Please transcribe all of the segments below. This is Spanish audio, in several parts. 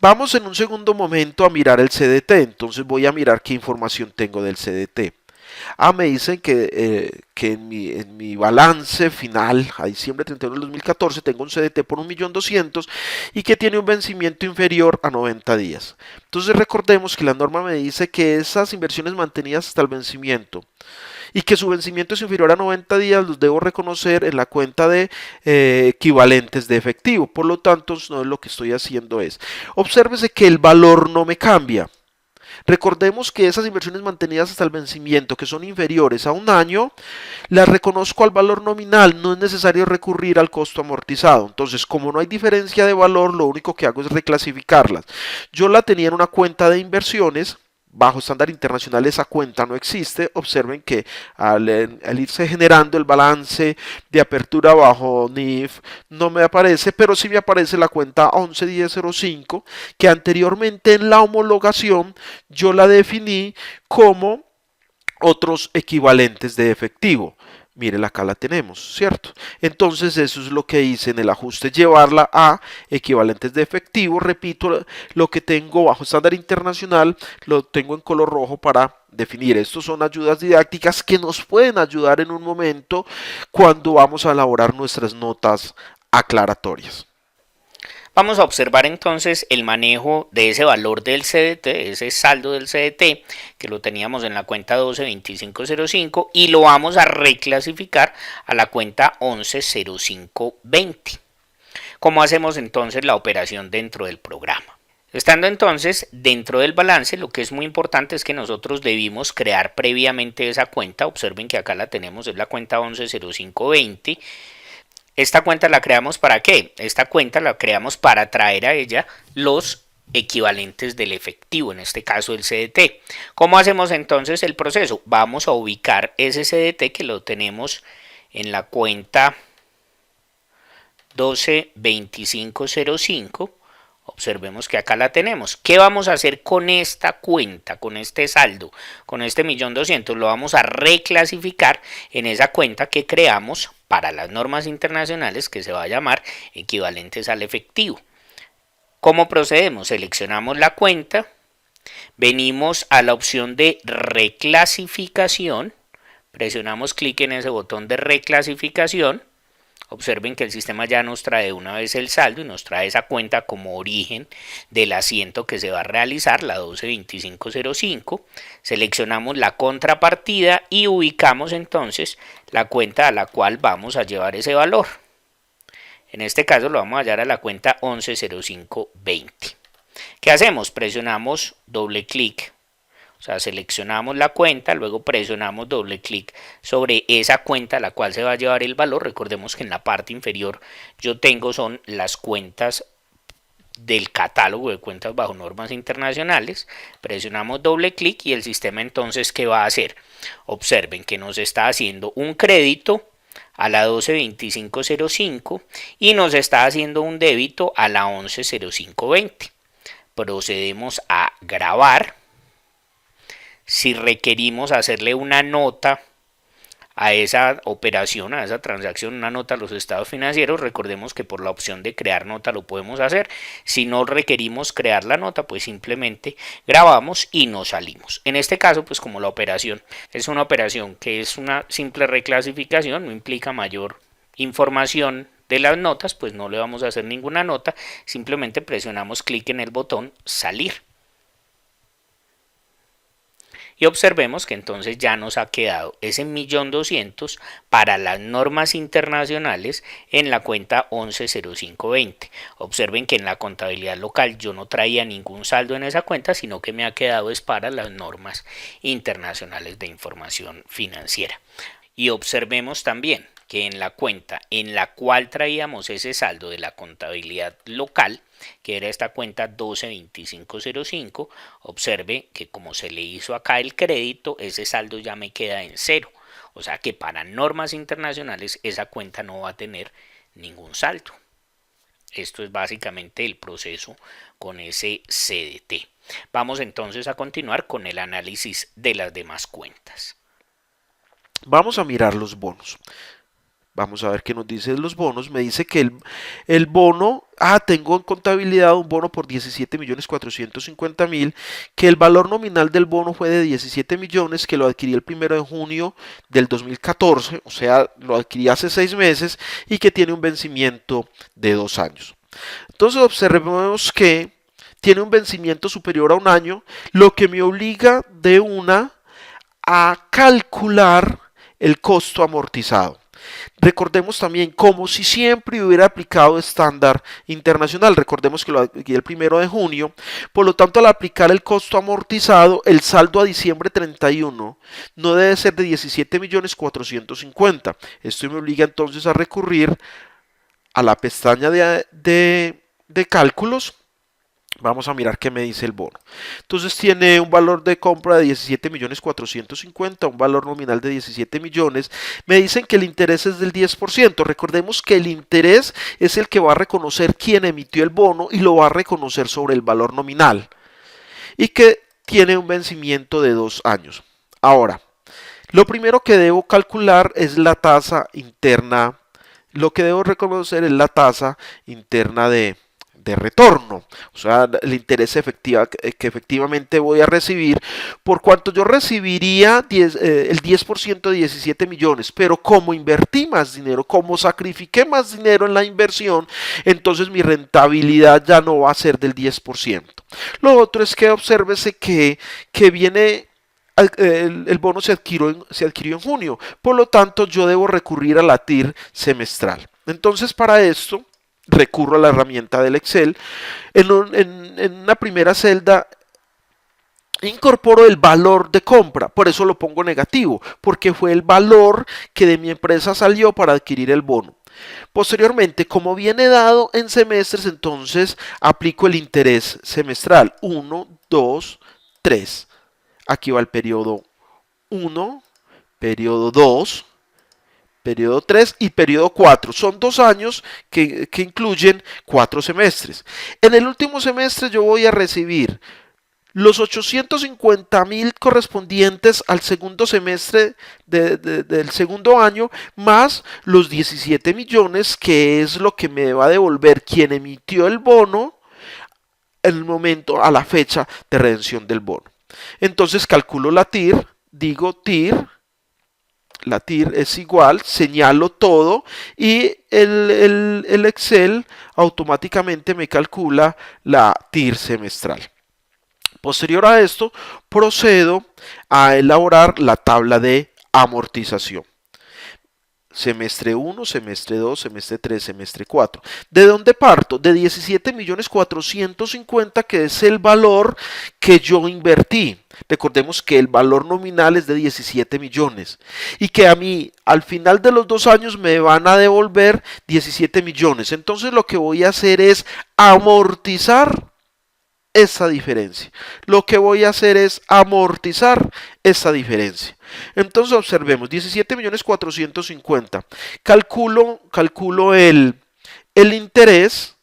Vamos en un segundo momento a mirar el CDT, entonces voy a mirar qué información tengo del CDT. Me dicen que en mi balance final a diciembre 31 del 2014 tengo un CDT por 1.200.000 y que tiene un vencimiento inferior a 90 días. Entonces recordemos que la norma me dice que esas inversiones mantenidas hasta el vencimiento y que su vencimiento es inferior a 90 días, los debo reconocer en la cuenta de equivalentes de efectivo. Por lo tanto, no, lo que estoy haciendo es, obsérvese que el valor no me cambia. Recordemos que esas inversiones mantenidas hasta el vencimiento, que son inferiores a un año, las reconozco al valor nominal, no es necesario recurrir al costo amortizado. Entonces, como no hay diferencia de valor, lo único que hago es reclasificarlas. Yo la tenía en una cuenta de inversiones. Bajo estándar internacional esa cuenta no existe. Observen que al irse generando el balance de apertura bajo NIF no me aparece, pero sí me aparece la cuenta 111005 que anteriormente en la homologación yo la definí como otros equivalentes de efectivo. Miren, acá la tenemos, ¿cierto? Entonces eso es lo que hice en el ajuste, llevarla a equivalentes de efectivo. Repito, lo que tengo bajo estándar internacional lo tengo en color rojo para definir. Estos son ayudas didácticas que nos pueden ayudar en un momento cuando vamos a elaborar nuestras notas aclaratorias. Vamos a observar entonces el manejo de ese valor del CDT, ese saldo del CDT, que lo teníamos en la cuenta 122505 y lo vamos a reclasificar a la cuenta 110520. ¿Cómo hacemos entonces la operación dentro del programa? Estando entonces dentro del balance, lo que es muy importante es que nosotros debimos crear previamente esa cuenta. Observen que acá la tenemos, es la cuenta 110520. Esta cuenta la creamos ¿para qué? Esta cuenta la creamos para traer a ella los equivalentes del efectivo, en este caso el CDT. ¿Cómo hacemos entonces el proceso? Vamos a ubicar ese CDT que lo tenemos en la cuenta 122505. Observemos que acá la tenemos. ¿Qué vamos a hacer con esta cuenta, con este saldo, con este 1.200.000? Lo vamos a reclasificar en esa cuenta que creamos para las normas internacionales, que se va a llamar equivalentes al efectivo. ¿Cómo procedemos? Seleccionamos la cuenta, venimos a la opción de reclasificación, presionamos clic en ese botón de reclasificación. Observen que el sistema ya nos trae una vez el saldo y nos trae esa cuenta como origen del asiento que se va a realizar, la 122505. Seleccionamos la contrapartida y ubicamos entonces la cuenta a la cual vamos a llevar ese valor. En este caso lo vamos a hallar a la cuenta 110520. ¿Qué hacemos? Presionamos doble clic. O sea, seleccionamos la cuenta, luego presionamos doble clic sobre esa cuenta a la cual se va a llevar el valor. Recordemos que en la parte inferior yo tengo son las cuentas del catálogo de cuentas bajo normas internacionales. Presionamos doble clic y el sistema entonces ¿qué va a hacer? Observen que nos está haciendo un crédito a la 122505 y nos está haciendo un débito a la 110520. Procedemos a grabar. Si requerimos hacerle una nota a esa operación, a esa transacción, una nota a los estados financieros, recordemos que por la opción de crear nota lo podemos hacer. Si no requerimos crear la nota, pues simplemente grabamos y nos salimos. En este caso, pues como la operación es una operación que es una simple reclasificación, no implica mayor información de las notas, pues no le vamos a hacer ninguna nota, simplemente presionamos clic en el botón salir. Y observemos que entonces ya nos ha quedado ese 1.200.000 para las normas internacionales en la cuenta 110520. Observen que en la contabilidad local yo no traía ningún saldo en esa cuenta, sino que me ha quedado es para las normas internacionales de información financiera. Y observemos también que en la cuenta en la cual traíamos ese saldo de la contabilidad local, que era esta cuenta 122505, observe que como se le hizo acá el crédito, ese saldo ya me queda en cero. O sea que para normas internacionales esa cuenta no va a tener ningún saldo. Esto es básicamente el proceso con ese CDT. Vamos entonces a continuar con el análisis de las demás cuentas. Vamos a mirar los bonos. Vamos a ver qué nos dice los bonos. Me dice que el bono, tengo en contabilidad un bono por 17.450.000, que el valor nominal del bono fue de 17 millones, que lo adquirí el 1 de junio del 2014, o sea, lo adquirí hace 6 meses y que tiene un vencimiento de 2 años. Entonces observemos que tiene un vencimiento superior a un año, lo que me obliga de una a calcular el costo amortizado. Recordemos también como si siempre hubiera aplicado estándar internacional. Recordemos que lo adquirí el 1 de junio. Por lo tanto, al aplicar el costo amortizado, el saldo a diciembre 31 no debe ser de 17.450.000. Esto me obliga entonces a recurrir a la pestaña de cálculos. Vamos a mirar qué me dice el bono. Entonces tiene un valor de compra de 17.450.000, un valor nominal de 17 millones. Me dicen que el interés es del 10%. Recordemos que el interés es el que va a reconocer quién emitió el bono y lo va a reconocer sobre el valor nominal. Y que tiene un vencimiento de 2 años. Ahora, lo primero que debo calcular es la tasa interna. Lo que debo reconocer es la tasa interna de retorno, o sea, el interés que efectivamente voy a recibir, por cuanto yo recibiría el 10% de 17 millones, pero como invertí más dinero, como sacrifiqué más dinero en la inversión, entonces mi rentabilidad ya no va a ser del 10%. Lo otro es que obsérvese que viene el bono se adquirió en junio, por lo tanto yo debo recurrir a la TIR semestral. Entonces para esto recurro a la herramienta del Excel. En una primera celda incorporo el valor de compra, por eso lo pongo negativo, porque fue el valor que de mi empresa salió para adquirir el bono. Posteriormente, como viene dado en semestres, entonces aplico el interés semestral. 1, 2, 3. Aquí va el periodo 1, periodo 2, periodo 3 y periodo 4. Son 2 años que incluyen 4 semestres. En el último semestre yo voy a recibir los 850.000 correspondientes al segundo semestre del segundo año, más los 17 millones, que es lo que me va a devolver quien emitió el bono en el momento, a la fecha de redención del bono. Entonces calculo la TIR, digo TIR, la TIR es igual, señalo todo y el Excel automáticamente me calcula la TIR semestral. Posterior a esto, procedo a elaborar la tabla de amortización. Semestre 1, semestre 2, semestre 3, semestre 4. ¿De dónde parto? De 17.450.000, que es el valor que yo invertí. Recordemos que el valor nominal es de 17 millones y que a mí al final de los 2 años me van a devolver 17 millones. Entonces lo que voy a hacer es amortizar esa diferencia. Lo que voy a hacer es amortizar esa diferencia. Entonces observemos, 17.450.000. Calculo el interés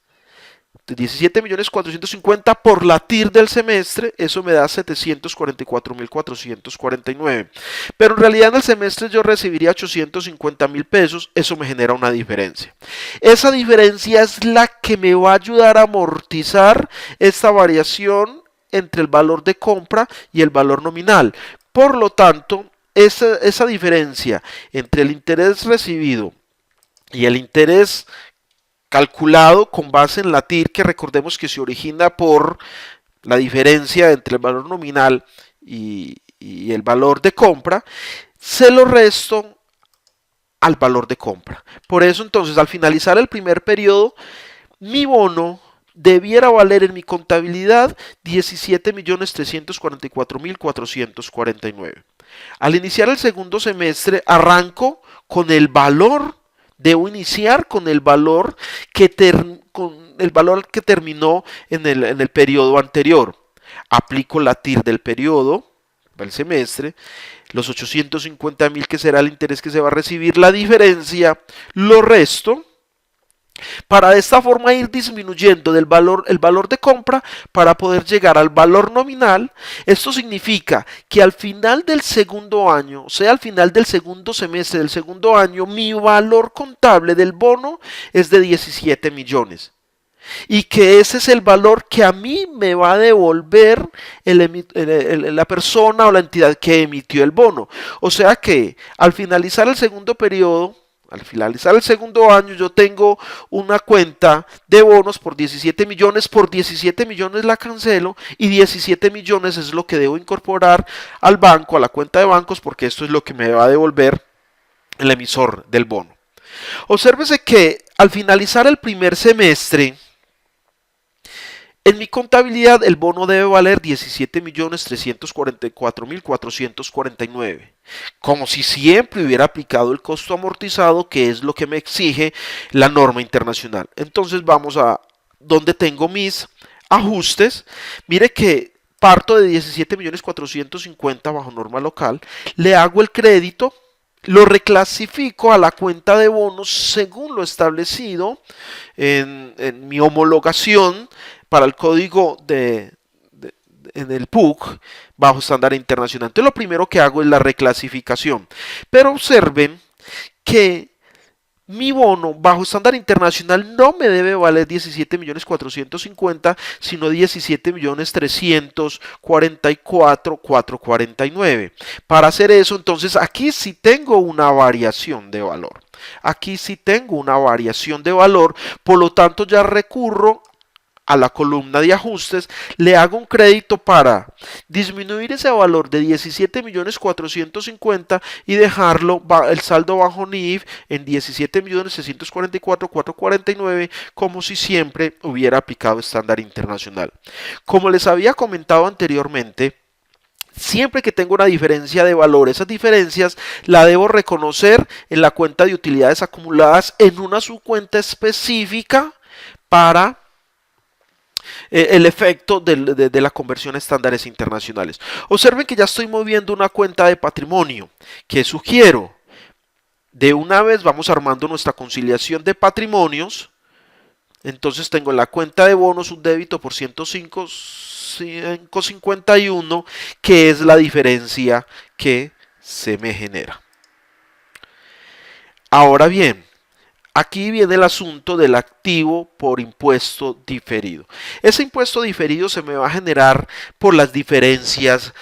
de 17.450.000 por la TIR del semestre, eso me da 744.449. Pero en realidad en el semestre yo recibiría 850.000 pesos, eso me genera una diferencia. Esa diferencia es la que me va a ayudar a amortizar esta variación entre el valor de compra y el valor nominal. Por lo tanto, esa diferencia entre el interés recibido y el interés calculado con base en la TIR, que recordemos que se origina por la diferencia entre el valor nominal y el valor de compra, se lo resto al valor de compra. Por eso entonces al finalizar el primer periodo, mi bono debiera valer en mi contabilidad 17.344.449. Al iniciar el segundo semestre arranco con el valor. Debo iniciar con el valor que terminó en el periodo anterior. Aplico la TIR del periodo, del semestre, los 850.000, que será el interés que se va a recibir, la diferencia, lo resto para de esta forma ir disminuyendo el valor de compra para poder llegar al valor nominal. Esto significa que al final del segundo año, o sea, al final del segundo semestre del segundo año, mi valor contable del bono es de 17 millones. Y que ese es el valor que a mí me va a devolver la persona o la entidad que emitió el bono. O sea que al finalizar el segundo periodo, al finalizar el segundo año, yo tengo una cuenta de bonos por 17 millones la cancelo y 17 millones es lo que debo incorporar al banco, a la cuenta de bancos, porque esto es lo que me va a devolver el emisor del bono. Obsérvese que al finalizar el primer semestre, en mi contabilidad el bono debe valer 17.344.449, como si siempre hubiera aplicado el costo amortizado, que es lo que me exige la norma internacional. Entonces vamos a donde tengo mis ajustes. Mire que parto de 17.450.000 bajo norma local, le hago el crédito, lo reclasifico a la cuenta de bonos según lo establecido en mi homologación para el código en el PUC bajo estándar internacional. Entonces lo primero que hago es la reclasificación. Pero observen que mi bono bajo estándar internacional no me debe valer 17.450.000, sino 17.344.449. Para hacer eso, entonces aquí sí tengo una variación de valor. Aquí sí tengo una variación de valor, por lo tanto ya recurro a la columna de ajustes, le hago un crédito para disminuir ese valor de 17.450.000 y dejarlo el saldo bajo NIF en 17.644.449, como si siempre hubiera aplicado estándar internacional. Como les había comentado anteriormente, siempre que tengo una diferencia de valor, esas diferencias la debo reconocer en la cuenta de utilidades acumuladas en una subcuenta específica para el efecto de la conversión a estándares internacionales. Observen que ya estoy moviendo una cuenta de patrimonio. ¿Qué sugiero? De una vez vamos armando nuestra conciliación de patrimonios. Entonces tengo la cuenta de bonos un débito por 105.51, que es la diferencia que se me genera. Ahora bien, aquí viene el asunto del activo por impuesto diferido. Ese impuesto diferido se me va a generar por las diferencias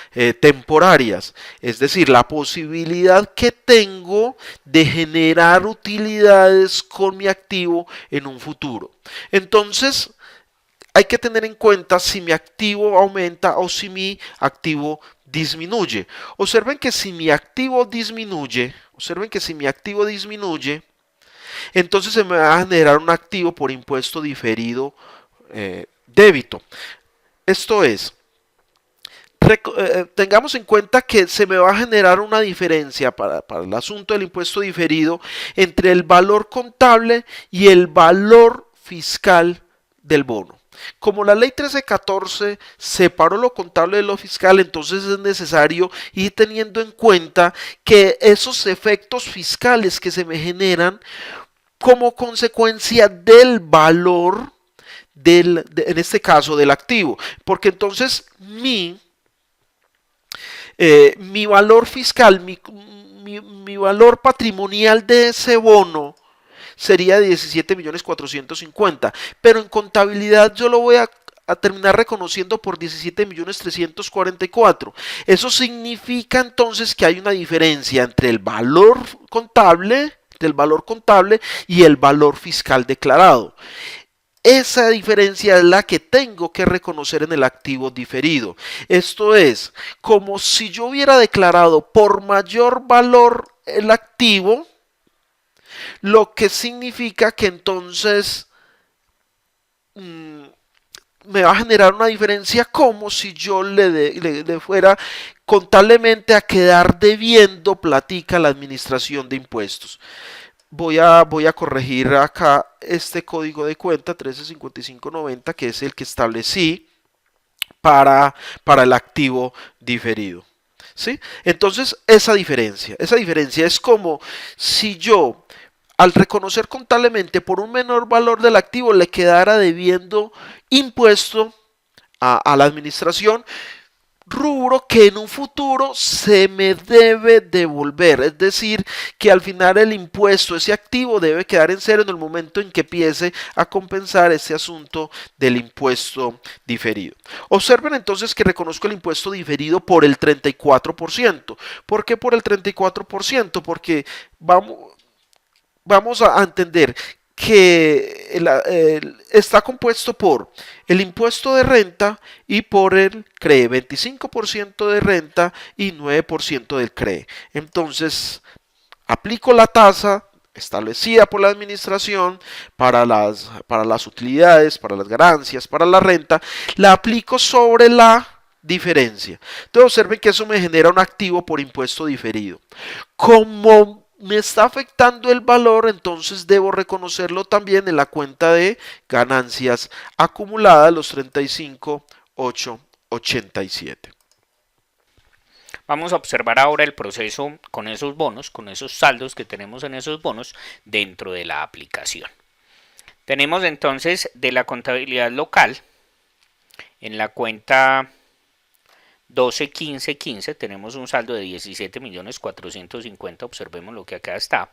temporarias, es decir, la posibilidad que tengo de generar utilidades con mi activo en un futuro. Entonces, hay que tener en cuenta si mi activo aumenta o si mi activo disminuye. Observen que si mi activo disminuye, entonces se me va a generar un activo por impuesto diferido débito. Esto es, tengamos en cuenta que se me va a generar una diferencia para el asunto del impuesto diferido entre el valor contable y el valor fiscal del bono. Como la ley 1314 separó lo contable de lo fiscal, entonces es necesario ir teniendo en cuenta que esos efectos fiscales que se me generan como consecuencia del valor en este caso del activo, porque entonces mi valor fiscal, mi valor patrimonial de ese bono sería de 17.450.000, pero en contabilidad yo lo voy a terminar reconociendo por 17.344.000. Eso significa entonces que hay una diferencia entre el valor contable y el valor fiscal declarado. Esa diferencia es la que tengo que reconocer en el activo diferido. Esto es, como si yo hubiera declarado por mayor valor el activo, lo que significa que entonces me va a generar una diferencia como si yo le fuera contablemente a quedar debiendo platica a la administración de impuestos. Voy a corregir acá este código de cuenta 135590, que es el que establecí para el activo diferido. ¿Sí? Entonces esa diferencia es como si yo al reconocer contablemente por un menor valor del activo le quedara debiendo impuesto a la administración, rubro que en un futuro se me debe devolver, es decir, que al final el impuesto, ese activo debe quedar en cero en el momento en que empiece a compensar ese asunto del impuesto diferido. Observen entonces que reconozco el impuesto diferido por el 34%. ¿Por qué por el 34%? Porque vamos a entender que está compuesto por el impuesto de renta y por el CRE, 25% de renta y 9% del CRE. Entonces, aplico la tasa establecida por la administración para las utilidades, para las ganancias, para la renta, la aplico sobre la diferencia. Entonces observen que eso me genera un activo por impuesto diferido. Como me está afectando el valor, entonces debo reconocerlo también en la cuenta de ganancias acumuladas, los 35,887. Vamos a observar ahora el proceso con esos bonos, con esos saldos que tenemos en esos bonos dentro de la aplicación. Tenemos entonces de la contabilidad local, en la cuenta 12.15.15 tenemos un saldo de 17.450.000, observemos lo que acá está.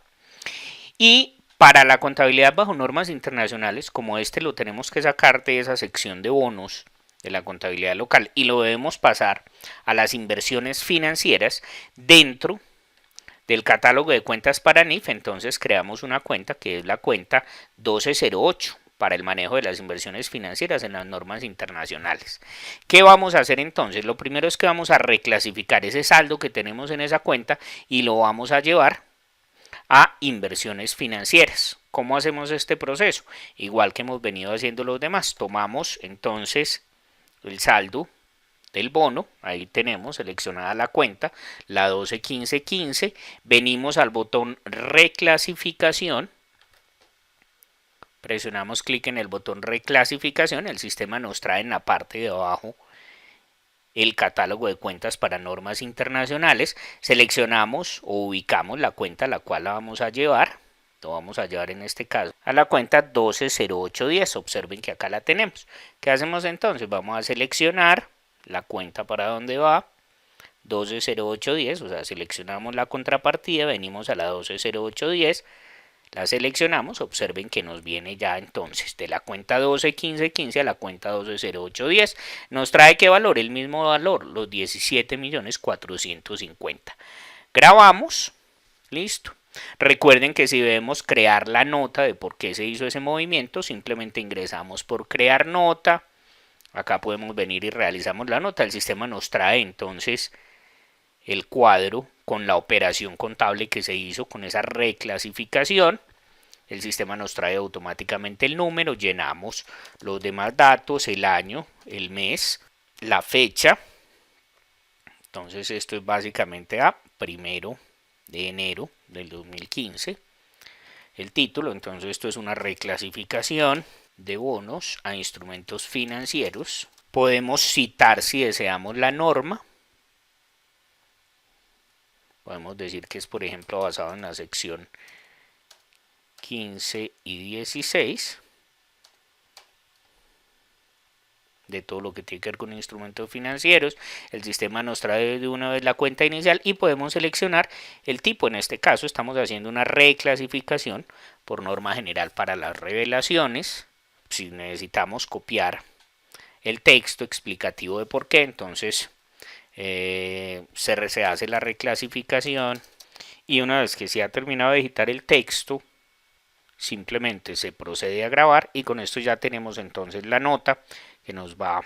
Y para la contabilidad bajo normas internacionales, como este lo tenemos que sacar de esa sección de bonos de la contabilidad local y lo debemos pasar a las inversiones financieras dentro del catálogo de cuentas para NIF, entonces creamos una cuenta que es la cuenta 1208 para el manejo de las inversiones financieras en las normas internacionales. ¿Qué vamos a hacer entonces? Lo primero es que vamos a reclasificar ese saldo que tenemos en esa cuenta y lo vamos a llevar a inversiones financieras. ¿Cómo hacemos este proceso? Igual que hemos venido haciendo los demás. Tomamos entonces el saldo del bono, ahí tenemos seleccionada la cuenta, la 12.15.15, venimos al botón reclasificación, presionamos clic en el botón reclasificación, el sistema nos trae en la parte de abajo el catálogo de cuentas para normas internacionales, seleccionamos o ubicamos la cuenta a la cual la vamos a llevar, lo vamos a llevar en este caso a la cuenta 120810, observen que acá la tenemos. ¿Qué hacemos entonces? Vamos a seleccionar la cuenta para donde va, 120810, o sea, seleccionamos la contrapartida, venimos a la 120810, la seleccionamos, observen que nos viene ya entonces de la cuenta 12.15.15 a la cuenta 12.0810. Nos trae ¿qué valor? El mismo valor, los 17.450.000. Grabamos, listo. Recuerden que si debemos crear la nota de por qué se hizo ese movimiento, simplemente ingresamos por crear nota. Acá podemos venir y realizamos la nota. El sistema nos trae entonces el cuadro con la operación contable que se hizo con esa reclasificación. El sistema nos trae automáticamente el número, llenamos los demás datos, el año, el mes, la fecha. Entonces esto es básicamente a 1 de enero del 2015. El título, entonces esto es una reclasificación de bonos a instrumentos financieros. Podemos citar si deseamos la norma. Podemos decir que es, por ejemplo, basado en la sección 15 y 16 de todo lo que tiene que ver con instrumentos financieros. El sistema nos trae de una vez la cuenta inicial y podemos seleccionar el tipo. En este caso estamos haciendo una reclasificación por norma general para las revelaciones. Si necesitamos copiar el texto explicativo de por qué, entonces se hace la reclasificación y una vez que se ha terminado de editar el texto, simplemente se procede a grabar y con esto ya tenemos entonces la nota que nos va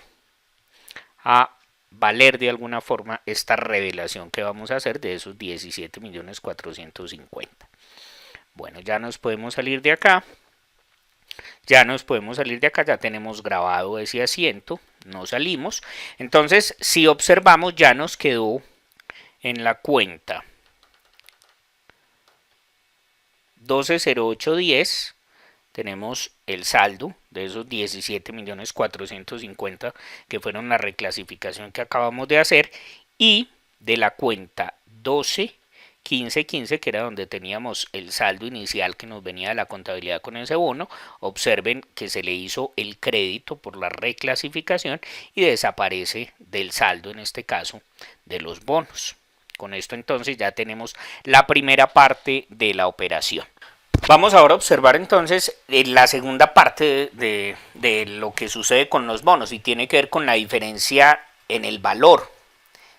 a valer de alguna forma esta revelación que vamos a hacer de esos 17.450.000. Bueno, ya nos podemos salir de acá. Ya tenemos grabado ese asiento, no salimos. Entonces, si observamos, ya nos quedó en la cuenta 120810, tenemos el saldo de esos 17.450.000 que fueron la reclasificación que acabamos de hacer, y de la cuenta 12 1515, que era donde teníamos el saldo inicial que nos venía de la contabilidad con ese bono. Observen que se le hizo el crédito por la reclasificación y desaparece del saldo, en este caso, de los bonos. Con esto entonces ya tenemos la primera parte de la operación. Vamos ahora a observar entonces la segunda parte de lo que sucede con los bonos y tiene que ver con la diferencia en el valor.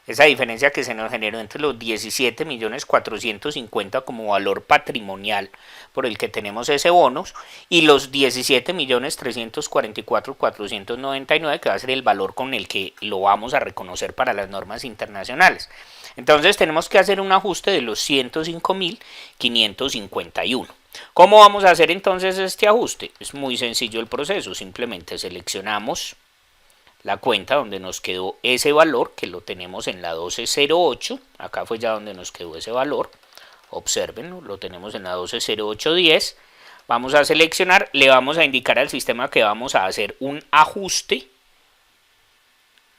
Esa diferencia que se nos generó entre los 17.450.000 como valor patrimonial por el que tenemos ese bono y los 17.344.499 que va a ser el valor con el que lo vamos a reconocer para las normas internacionales. Entonces tenemos que hacer un ajuste de los 105.551. ¿Cómo vamos a hacer entonces este ajuste? Es muy sencillo el proceso, simplemente seleccionamos la cuenta donde nos quedó ese valor, que lo tenemos en la 1208, acá fue ya donde nos quedó ese valor, observen, lo tenemos en la 120810, vamos a seleccionar, le vamos a indicar al sistema que vamos a hacer un ajuste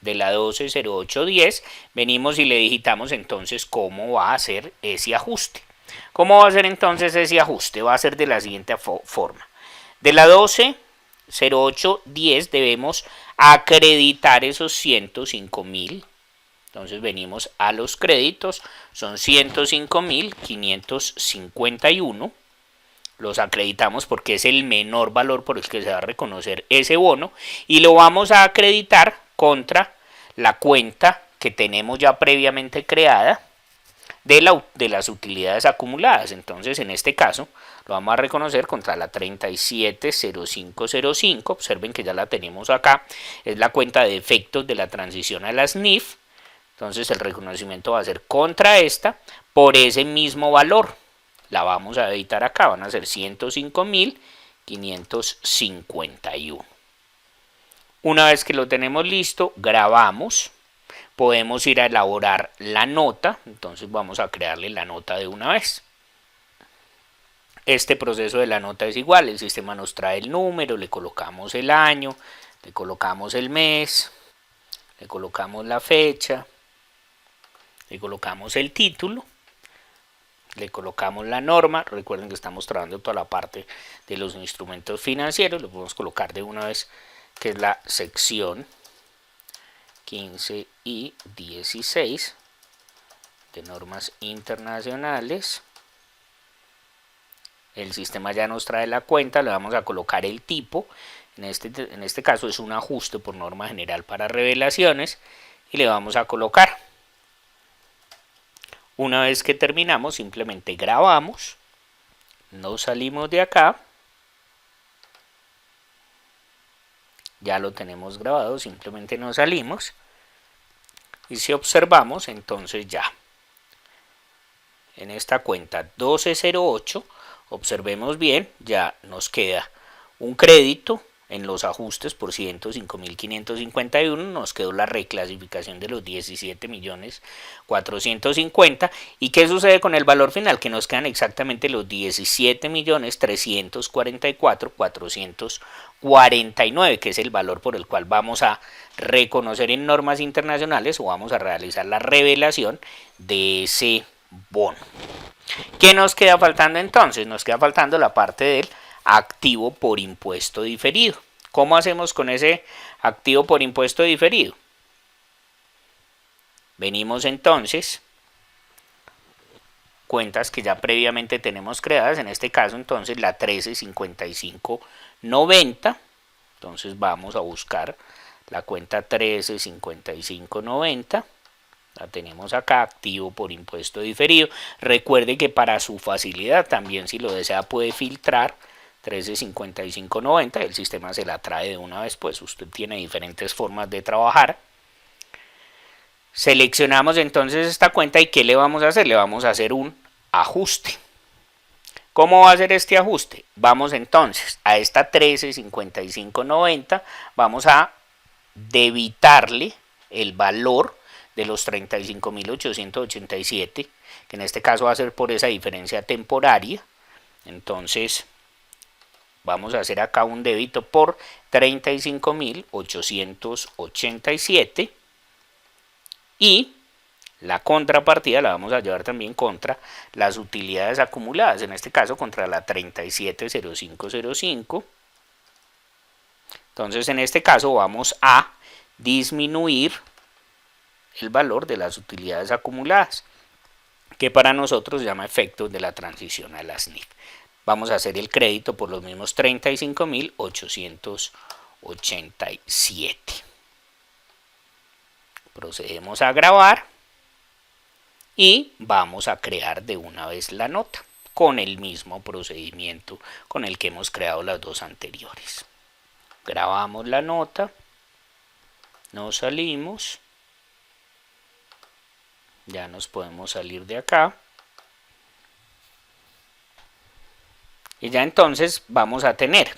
de la 120810, venimos y le digitamos entonces cómo va a ser ese ajuste. ¿Cómo va a ser entonces ese ajuste? Va a ser de la siguiente forma. De la 120810 debemos acreditar esos 105.000. Entonces venimos a los créditos, son 105.551. Los acreditamos porque es el menor valor por el que se va a reconocer ese bono y lo vamos a acreditar contra la cuenta que tenemos ya previamente creada de las utilidades acumuladas. Entonces en este caso lo vamos a reconocer contra la 370505, observen que ya la tenemos acá, es la cuenta de efectos de la transición a las NIF, entonces el reconocimiento va a ser contra esta por ese mismo valor, la vamos a editar acá, van a ser 105.551. Una vez que lo tenemos listo, grabamos. Podemos ir a elaborar la nota, entonces vamos a crearle la nota de una vez. Este proceso de la nota es igual, el sistema nos trae el número, le colocamos el año, le colocamos el mes, le colocamos la fecha, le colocamos el título, le colocamos la norma, recuerden que estamos trabajando toda la parte de los instrumentos financieros, lo podemos colocar de una vez, que es la sección 15 y 16 de normas internacionales. El sistema ya nos trae la cuenta, le vamos a colocar el tipo, en este caso es un ajuste por norma general para revelaciones y le vamos a colocar. Una vez que terminamos simplemente grabamos, nos salimos de acá, ya lo tenemos grabado, simplemente nos salimos y si observamos entonces ya en esta cuenta 1208 observemos bien, ya nos queda un crédito en los ajustes por 105.551, nos quedó la reclasificación de los 17.450.000 y ¿qué sucede con el valor final? Que nos quedan exactamente los 17.344.449, que es el valor por el cual vamos a reconocer en normas internacionales o vamos a realizar la revelación de ese bono. ¿Qué nos queda faltando entonces? Nos queda faltando la parte del activo por impuesto diferido. ¿Cómo hacemos con ese activo por impuesto diferido? Venimos entonces, cuentas que ya previamente tenemos creadas, en este caso entonces la 135590, entonces vamos a buscar la cuenta 135590, la tenemos acá, activo por impuesto diferido. Recuerde que para su facilidad también, si lo desea, puede filtrar 135590, el sistema se la trae de una vez, pues usted tiene diferentes formas de trabajar. Seleccionamos entonces esta cuenta y ¿qué le vamos a hacer? Le vamos a hacer un ajuste. ¿Cómo va a ser este ajuste? Vamos entonces a esta 135590, vamos a debitarle el valor de los 35.887, que en este caso va a ser por esa diferencia temporaria. Entonces vamos a hacer acá un débito por 35.887 y La contrapartida la vamos a llevar también contra las utilidades acumuladas, en este caso contra la 370505. Entonces en este caso vamos a disminuir el valor de las utilidades acumuladas, que para nosotros se llama efecto de la transición a las NIF. Vamos a hacer el crédito por los mismos 35.887. Procedemos a grabar y vamos a crear de una vez la nota con el mismo procedimiento con el que hemos creado las dos anteriores. Grabamos la nota, nos salimos, ya nos podemos salir de acá y ya entonces vamos a tener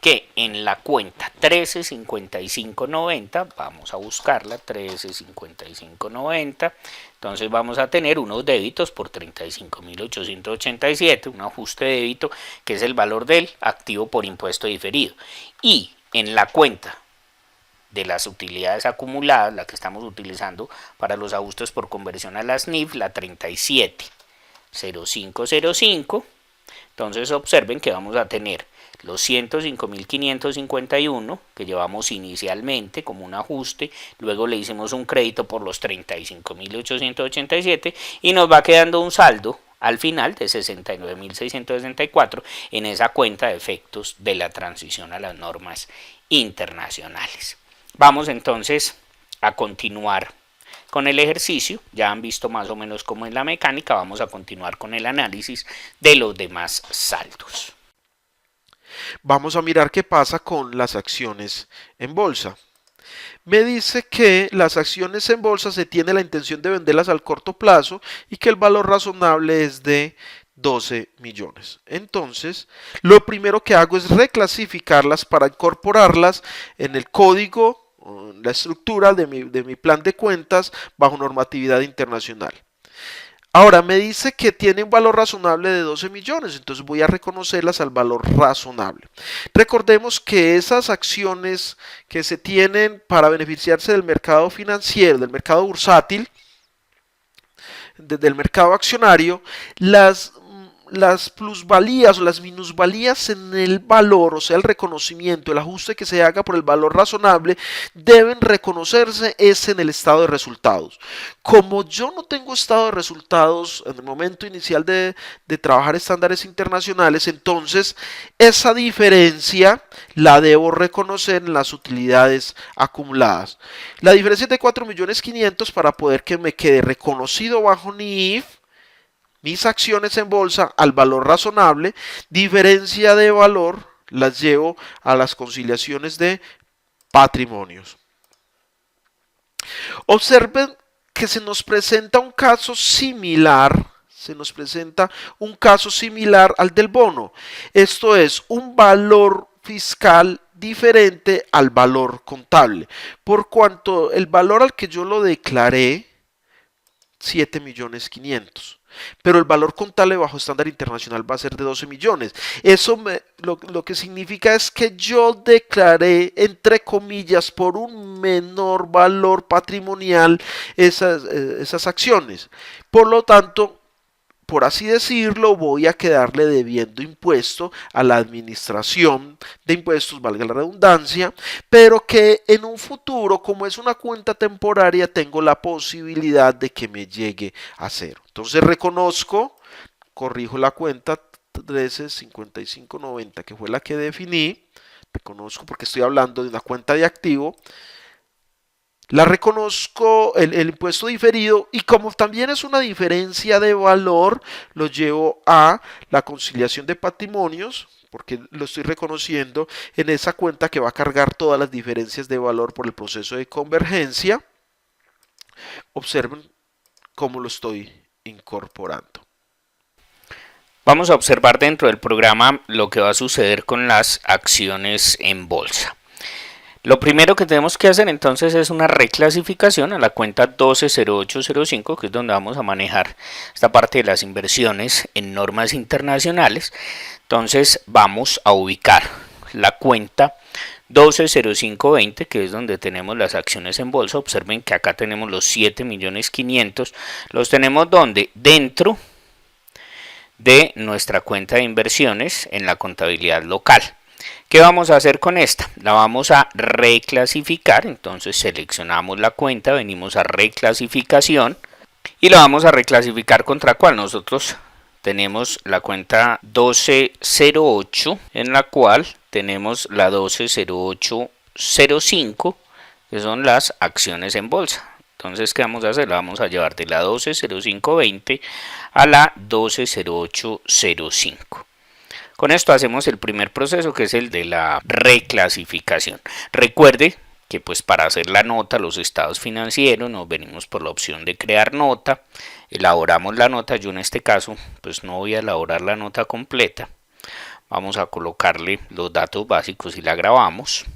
que en la cuenta 135590, vamos a buscarla, 135590, entonces vamos a tener unos débitos por 35.887, un ajuste de débito que es el valor del activo por impuesto diferido. Y en la cuenta de las utilidades acumuladas, la que estamos utilizando para los ajustes por conversión a las NIF, la 370505, entonces observen que vamos a tener los 105.551 que llevamos inicialmente como un ajuste, luego le hicimos un crédito por los 35.887 y nos va quedando un saldo al final de 69.664 en esa cuenta de efectos de la transición a las normas internacionales. Vamos entonces a continuar con el ejercicio. Ya han visto más o menos cómo es la mecánica. Vamos a continuar con el análisis de los demás saldos. Vamos a mirar qué pasa con las acciones en bolsa. Me dice que las acciones en bolsa se tiene la intención de venderlas al corto plazo y que el valor razonable es de 12 millones. Entonces, lo primero que hago es reclasificarlas para incorporarlas en el código, la estructura de mi plan de cuentas bajo normatividad internacional. Ahora me dice que tiene un valor razonable de 12 millones, entonces voy a reconocerlas al valor razonable. Recordemos que esas acciones que se tienen para beneficiarse del mercado financiero, del mercado bursátil, del mercado accionario, las plusvalías o las minusvalías en el valor, o sea, el reconocimiento, el ajuste que se haga por el valor razonable, deben reconocerse es en el estado de resultados. Como yo no tengo estado de resultados en el momento inicial de trabajar estándares internacionales, entonces esa diferencia la debo reconocer en las utilidades acumuladas. La diferencia es de 4.500.000 para poder que me quede reconocido bajo NIF mis acciones en bolsa al valor razonable. Diferencia de valor las llevo a las conciliaciones de patrimonios. Observen que se nos presenta un caso similar. Al del bono. Esto es un valor fiscal diferente al valor contable. Por cuanto el valor al que yo lo declaré, 7.500.000. Pero el valor contable bajo estándar internacional va a ser de 12 millones. Eso lo que significa es que yo declaré, entre comillas, por un menor valor patrimonial esas acciones. Por lo tanto, por así decirlo, voy a quedarle debiendo impuesto a la administración de impuestos, valga la redundancia, pero que en un futuro, como es una cuenta temporaria, tengo la posibilidad de que me llegue a cero. Entonces reconozco, corrijo la cuenta 135590, que fue la que definí, reconozco porque estoy hablando de una cuenta de activo. La reconozco el impuesto diferido y como también es una diferencia de valor, lo llevo a la conciliación de patrimonios, porque lo estoy reconociendo en esa cuenta que va a cargar todas las diferencias de valor por el proceso de convergencia. Observen cómo lo estoy incorporando. Vamos a observar dentro del programa lo que va a suceder con las acciones en bolsa. Lo primero que tenemos que hacer entonces es una reclasificación a la cuenta 120805, que es donde vamos a manejar esta parte de las inversiones en normas internacionales. Entonces vamos a ubicar la cuenta 120520, que es donde tenemos las acciones en bolsa. Observen que acá tenemos los 7.500.000. Los tenemos donde dentro de nuestra cuenta de inversiones en la contabilidad local. ¿Qué vamos a hacer con esta? La vamos a reclasificar. Entonces seleccionamos la cuenta, venimos a reclasificación y la vamos a reclasificar contra cuál. Nosotros tenemos la cuenta 1208, en la cual tenemos la 120805, que son las acciones en bolsa. Entonces, ¿qué vamos a hacer? La vamos a llevar de la 120520 a la 120805. Con esto hacemos el primer proceso, que es el de la reclasificación. Recuerde que pues para hacer la nota, los estados financieros, nos venimos por la opción de crear nota, elaboramos la nota. Yo en este caso pues no voy a elaborar la nota completa, vamos a colocarle los datos básicos y la grabamos,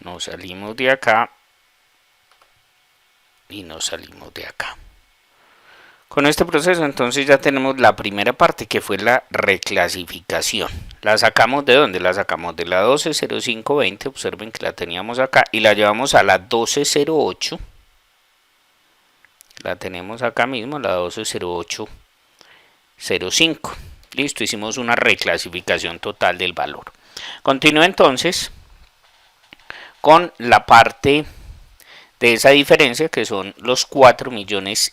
nos salimos de acá y nos salimos de acá. Con este proceso entonces ya tenemos la primera parte, que fue la reclasificación. ¿La sacamos de dónde? La sacamos de la 120520, observen que la teníamos acá, y la llevamos a la 1208. La tenemos acá mismo, la 120805. Listo, hicimos una reclasificación total del valor. Continúo entonces con la parte de esa diferencia, que son los 4,5 millones,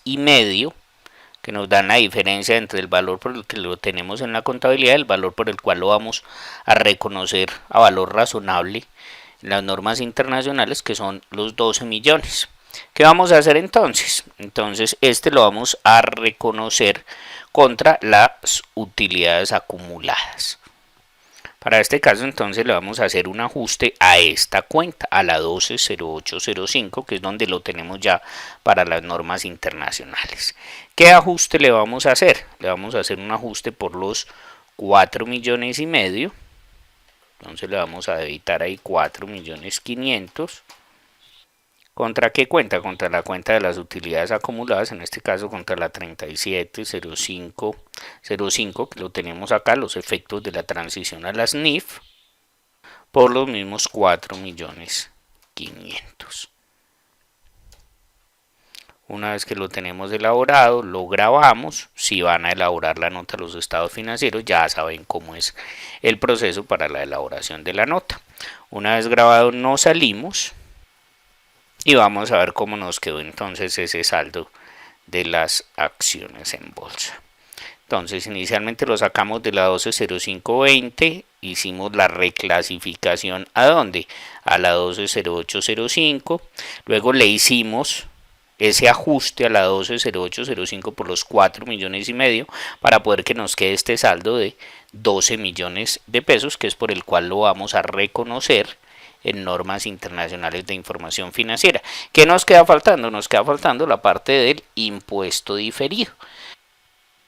que nos dan la diferencia entre el valor por el que lo tenemos en la contabilidad y el valor por el cual lo vamos a reconocer a valor razonable en las normas internacionales, que son los 12 millones. ¿Qué vamos a hacer entonces? Entonces este lo vamos a reconocer contra las utilidades acumuladas. Para este caso entonces le vamos a hacer un ajuste a esta cuenta, a la 120805, que es donde lo tenemos ya para las normas internacionales. ¿Qué ajuste le vamos a hacer? Le vamos a hacer un ajuste por los 4,5 millones. Entonces le vamos a debitar ahí 4,500,000. ¿Contra qué cuenta? Contra la cuenta de las utilidades acumuladas, en este caso contra la 370505, que lo tenemos acá, los efectos de la transición a las NIF, por los mismos 4,500,000. Una vez que lo tenemos elaborado, lo grabamos. Si van a elaborar la nota los estados financieros, ya saben cómo es el proceso para la elaboración de la nota. Una vez grabado, nos salimos y vamos a ver cómo nos quedó entonces ese saldo de las acciones en bolsa. Entonces inicialmente lo sacamos de la 120520, hicimos la reclasificación ¿a dónde? A la 120805, luego le hicimos ese ajuste a la 120805 por los 4,5 millones para poder que nos quede este saldo de 12 millones de pesos, que es por el cual lo vamos a reconocer en normas internacionales de información financiera. ¿Qué nos queda faltando? Nos queda faltando la parte del impuesto diferido.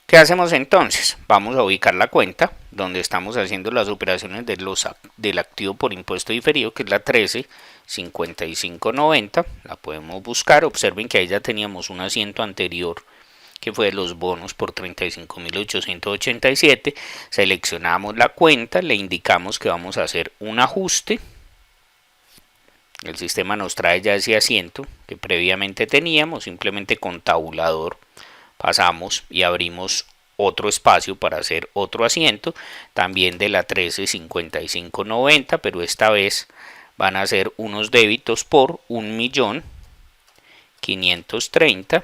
¿Qué hacemos entonces? Vamos a ubicar la cuenta donde estamos haciendo las operaciones del activo por impuesto diferido, que es la 135590. La podemos buscar. Observen que ahí ya teníamos un asiento anterior, que fue de los bonos por 35.887. Seleccionamos la cuenta, le indicamos que vamos a hacer un ajuste. El sistema nos trae ya ese asiento que previamente teníamos, simplemente con tabulador pasamos y abrimos otro espacio para hacer otro asiento, también de la 135590, pero esta vez van a ser unos débitos por 1.530.000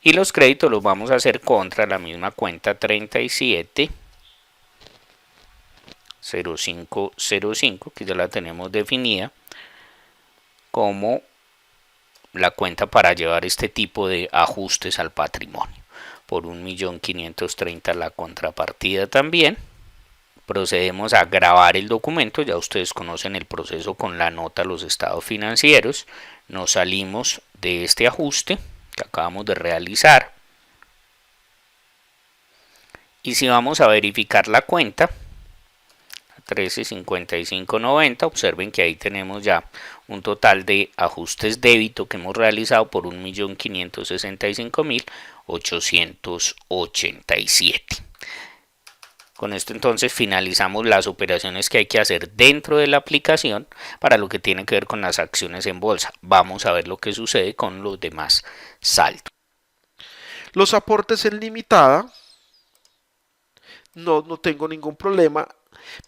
y los créditos los vamos a hacer contra la misma cuenta 370505, que ya la tenemos definida como la cuenta para llevar este tipo de ajustes al patrimonio. Por 1.530.000 la contrapartida también. Procedemos a grabar el documento. Ya ustedes conocen el proceso con la nota, los estados financieros. Nos salimos de este ajuste que acabamos de realizar. Y si vamos a verificar la cuenta 135590, observen que ahí tenemos ya un total de ajustes débito que hemos realizado por 1.565.887. Con esto entonces finalizamos las operaciones que hay que hacer dentro de la aplicación para lo que tiene que ver con las acciones en bolsa. Vamos a ver lo que sucede con los demás saldos. Los aportes en limitada, no tengo ningún problema,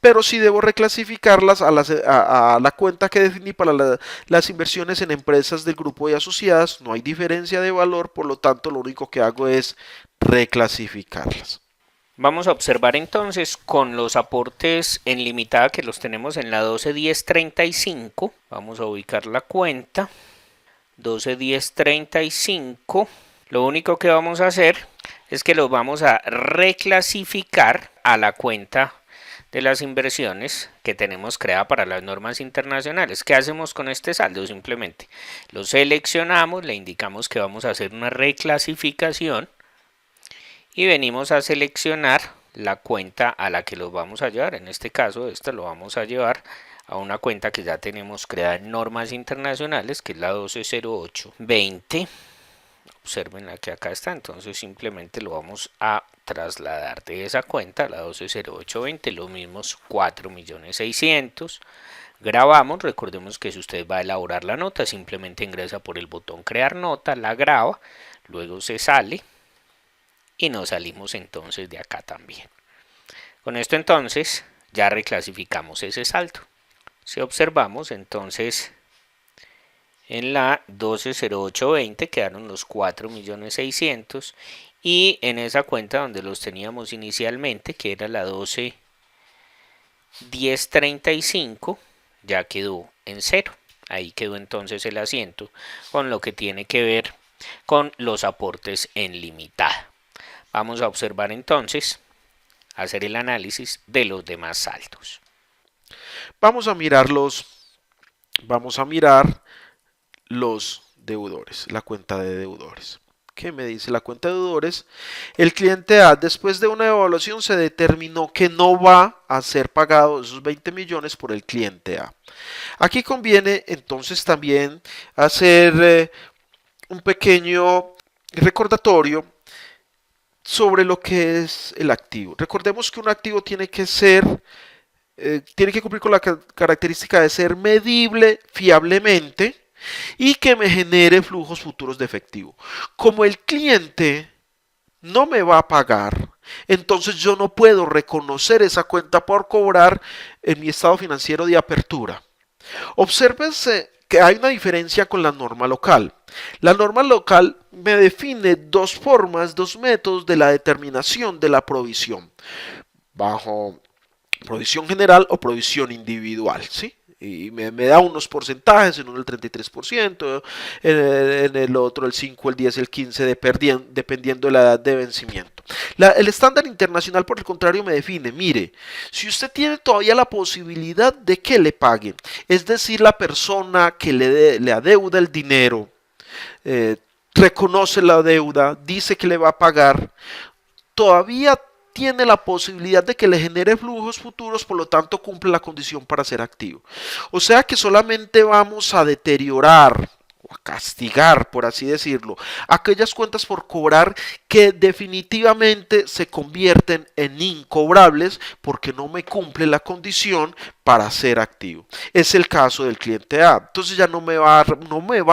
pero sí debo reclasificarlas a la cuenta que definí para las inversiones en empresas del grupo de asociadas. No hay diferencia de valor, por lo tanto lo único que hago es reclasificarlas. Vamos a observar entonces con los aportes en limitada que los tenemos en la 121035. Vamos a ubicar la cuenta 121035. Lo único que vamos a hacer es que los vamos a reclasificar a la cuenta de las inversiones que tenemos creada para las normas internacionales. ¿Qué hacemos con este saldo? Simplemente lo seleccionamos, le indicamos que vamos a hacer una reclasificación y venimos a seleccionar la cuenta a la que los vamos a llevar. En este caso, esta lo vamos a llevar a una cuenta que ya tenemos creada en normas internacionales, que es la 120820. Observen la que acá está, entonces simplemente lo vamos a trasladar de esa cuenta a la 120820, los mismos 4.600.000. Grabamos, recordemos que si usted va a elaborar la nota, simplemente ingresa por el botón crear nota, la graba, luego se sale y nos salimos entonces de acá también. Con esto entonces ya reclasificamos ese saldo. Si observamos entonces en la 120820 quedaron los 4.600.000 y en esa cuenta donde los teníamos inicialmente, que era la 121035, ya quedó en cero. Ahí quedó entonces el asiento con lo que tiene que ver con los aportes en limitada. Vamos a observar entonces, hacer el análisis de los demás saldos. Vamos a mirar los deudores, la cuenta de deudores. ¿Qué me dice la cuenta de deudores? El cliente A, después de una evaluación, se determinó que no va a ser pagado esos 20 millones por el cliente A. Aquí conviene entonces también hacer un pequeño recordatorio sobre lo que es el activo. Recordemos que un activo tiene que cumplir con la característica de ser medible fiablemente y que me genere flujos futuros de efectivo. Como el cliente no me va a pagar, entonces yo no puedo reconocer esa cuenta por cobrar en mi estado financiero de apertura. Obsérvense que hay una diferencia con la norma local. La norma local me define dos formas, dos métodos de la determinación de la provisión, bajo provisión general o provisión individual, ¿sí? Y me da unos porcentajes, en uno el 33%, en el otro el 5, el 10, el 15, dependiendo de la edad de vencimiento. El estándar internacional, por el contrario, me define, mire, si usted tiene todavía la posibilidad de que le paguen, es decir, la persona que le adeuda el dinero, reconoce la deuda, dice que le va a pagar, todavía tiene la posibilidad de que le genere flujos futuros, por lo tanto cumple la condición para ser activo. O sea que solamente vamos a deteriorar o a castigar, por así decirlo, aquellas cuentas por cobrar que definitivamente se convierten en incobrables porque no me cumple la condición para ser activo. Es el caso del cliente A. Entonces ya no me va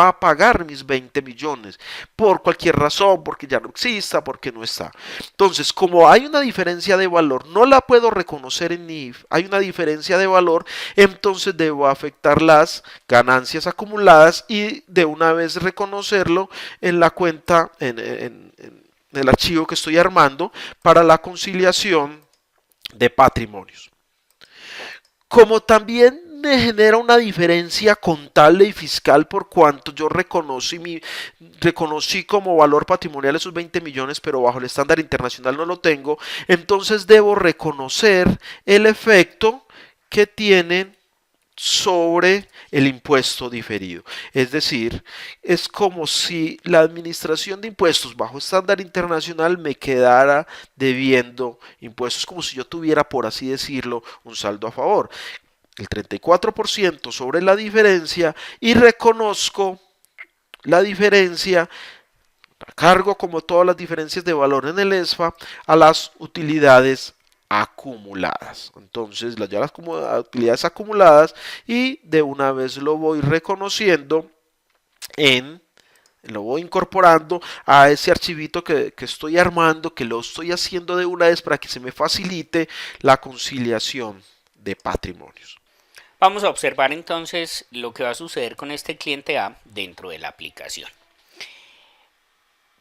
a pagar mis 20 millones por cualquier razón, porque ya no exista, porque no está. Entonces, como hay una diferencia de valor, no la puedo reconocer en NIF, hay una diferencia de valor, entonces debo afectar las ganancias acumuladas y de una vez reconocerlo en la cuenta, en el archivo que estoy armando para la conciliación de patrimonios. Como también me genera una diferencia contable y fiscal por cuanto yo reconocí como valor patrimonial esos 20 millones, pero bajo el estándar internacional no lo tengo, entonces debo reconocer el efecto que tienen sobre el impuesto diferido. Es decir, es como si la administración de impuestos bajo estándar internacional me quedara debiendo impuestos, como si yo tuviera, por así decirlo, un saldo a favor. El 34% sobre la diferencia y reconozco la diferencia, cargo como todas las diferencias de valor en el ESFA a las utilidades acumuladas. Entonces ya las utilidades acumuladas y de una vez lo voy reconociendo en lo voy incorporando a ese archivito que estoy armando, que lo estoy haciendo de una vez para que se me facilite la conciliación de patrimonios. Vamos a observar entonces lo que va a suceder con este cliente A dentro de la aplicación.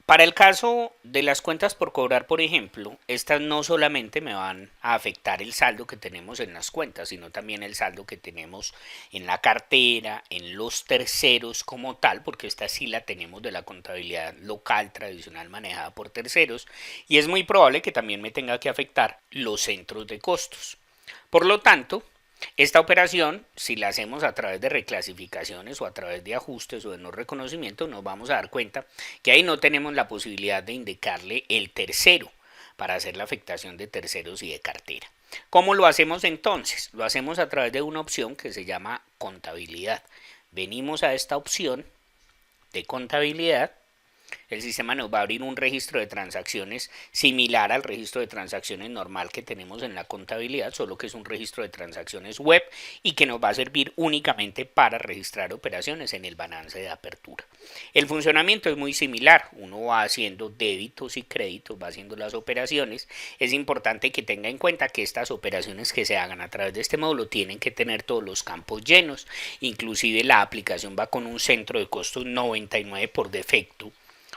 Para el caso de las cuentas por cobrar, por ejemplo, estas no solamente me van a afectar el saldo que tenemos en las cuentas, sino también el saldo que tenemos en la cartera, en los terceros como tal, porque esta sí la tenemos de la contabilidad local tradicional manejada por terceros, y es muy probable que también me tenga que afectar los centros de costos. Por lo tanto, esta operación, si la hacemos a través de reclasificaciones o a través de ajustes o de no reconocimiento, nos vamos a dar cuenta que ahí no tenemos la posibilidad de indicarle el tercero para hacer la afectación de terceros y de cartera. ¿Cómo lo hacemos entonces? Lo hacemos a través de una opción que se llama contabilidad. Venimos a esta opción de contabilidad. El sistema nos va a abrir un registro de transacciones similar al registro de transacciones normal que tenemos en la contabilidad, solo que es un registro de transacciones web y que nos va a servir únicamente para registrar operaciones en el balance de apertura. El funcionamiento es muy similar, uno va haciendo débitos y créditos, va haciendo las operaciones. Es importante que tenga en cuenta que estas operaciones que se hagan a través de este módulo tienen que tener todos los campos llenos, inclusive la aplicación va con un centro de costos 99 por defecto,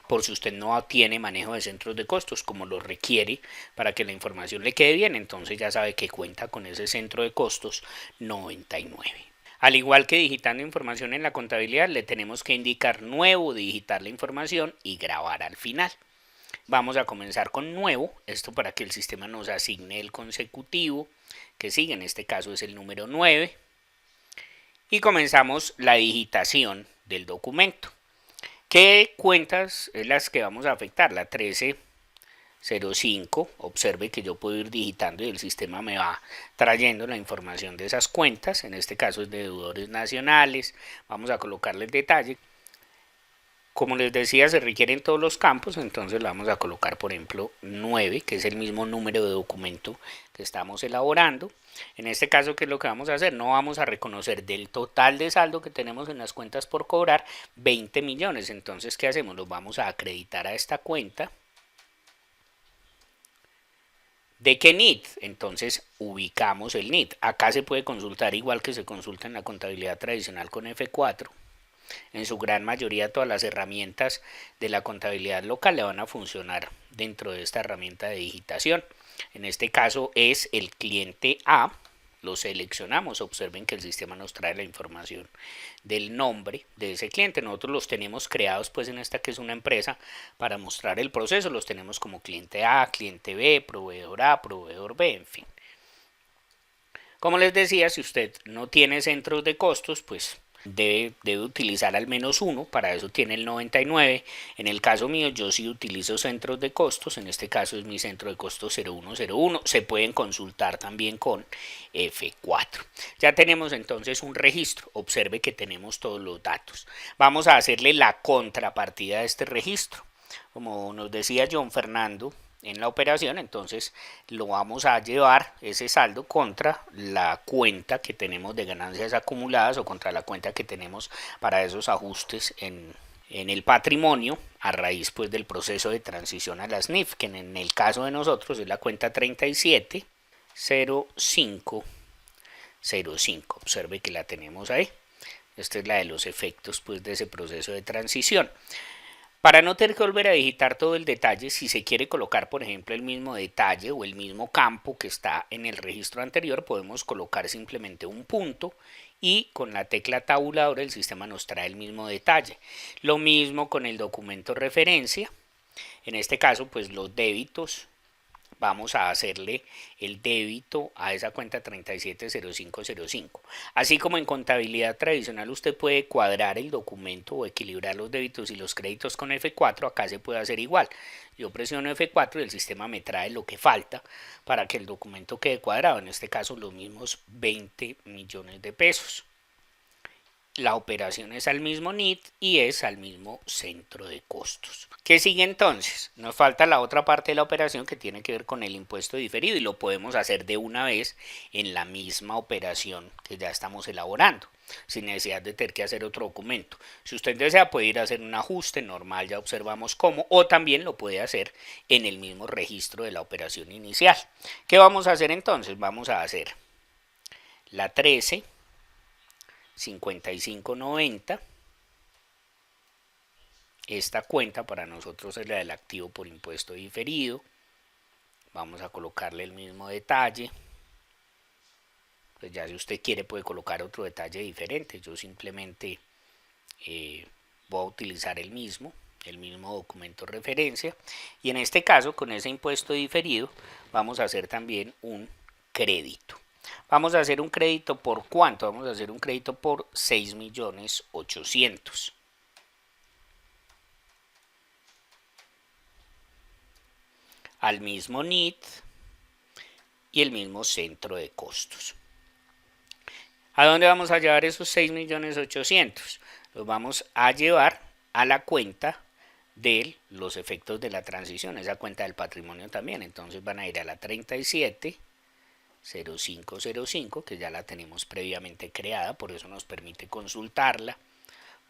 por si usted no tiene manejo de centros de costos como lo requiere para que la información le quede bien, entonces ya sabe que cuenta con ese centro de costos 99. Al igual que digitando información en la contabilidad, le tenemos que indicar nuevo, digitar la información y grabar al final. Vamos a comenzar con nuevo, esto para que el sistema nos asigne el consecutivo que sigue, en este caso es el número 9, y comenzamos la digitación del documento. ¿Qué cuentas es las que vamos a afectar? La 1305, observe que yo puedo ir digitando y el sistema me va trayendo la información de esas cuentas, en este caso es de deudores nacionales, vamos a colocarle el detalle. Como les decía, se requieren todos los campos, entonces le vamos a colocar, por ejemplo, 9, que es el mismo número de documento que estamos elaborando. En este caso, ¿qué es lo que vamos a hacer? No vamos a reconocer del total de saldo que tenemos en las cuentas por cobrar 20 millones. Entonces, ¿qué hacemos? Los vamos a acreditar a esta cuenta. ¿De qué NIT? Entonces ubicamos el NIT. Acá se puede consultar igual que se consulta en la contabilidad tradicional con F4. En su gran mayoría todas las herramientas de la contabilidad local le van a funcionar dentro de esta herramienta de digitación. En este caso es el cliente A, lo seleccionamos, observen que el sistema nos trae la información del nombre de ese cliente. Nosotros los tenemos creados pues en esta que es una empresa para mostrar el proceso, los tenemos como cliente A, cliente B, proveedor A, proveedor B, en fin. Como les decía, si usted no tiene centros de costos, pues debe utilizar al menos uno, para eso tiene el 99. En el caso mío yo sí utilizo centros de costos, en este caso es mi centro de costos 0101, se pueden consultar también con F4. Ya tenemos entonces un registro, observe que tenemos todos los datos. Vamos a hacerle la contrapartida de este registro. Como nos decía John Fernando en la operación, entonces lo vamos a llevar ese saldo contra la cuenta que tenemos de ganancias acumuladas o contra la cuenta que tenemos para esos ajustes en el patrimonio a raíz pues del proceso de transición a las NIF, que en el caso de nosotros es la cuenta 370505. Observe que la tenemos ahí. Esta es la de los efectos pues de ese proceso de transición. Para no tener que volver a digitar todo el detalle, si se quiere colocar, por ejemplo, el mismo detalle o el mismo campo que está en el registro anterior, podemos colocar simplemente un punto y con la tecla tabuladora el sistema nos trae el mismo detalle. Lo mismo con el documento referencia. En este caso, pues los débitos, vamos a hacerle el débito a esa cuenta 370505. Así como en contabilidad tradicional usted puede cuadrar el documento o equilibrar los débitos y los créditos con F4, acá se puede hacer igual. Yo presiono F4 y el sistema me trae lo que falta para que el documento quede cuadrado, en este caso los mismos 20 millones de pesos. La operación es al mismo NIT y es al mismo centro de costos. ¿Qué sigue entonces? Nos falta la otra parte de la operación que tiene que ver con el impuesto diferido y lo podemos hacer de una vez en la misma operación que ya estamos elaborando, sin necesidad de tener que hacer otro documento. Si usted desea puede ir a hacer un ajuste normal, ya observamos cómo, o también lo puede hacer en el mismo registro de la operación inicial. ¿Qué vamos a hacer entonces? Vamos a hacer la 13 5590. Esta cuenta para nosotros es la del activo por impuesto diferido. Vamos a colocarle el mismo detalle. Pues ya si usted quiere puede colocar otro detalle diferente. Yo simplemente voy a utilizar el mismo documento referencia. Y en este caso, con ese impuesto diferido, vamos a hacer también un crédito. Vamos a hacer un crédito por ¿cuánto? Vamos a hacer un crédito por 6.800.000. Al mismo NIT y el mismo centro de costos. ¿A dónde vamos a llevar esos 6.800.000? Los vamos a llevar a la cuenta de los efectos de la transición, esa cuenta del patrimonio también. Entonces van a ir a la 370505, que ya la tenemos previamente creada, por eso nos permite consultarla.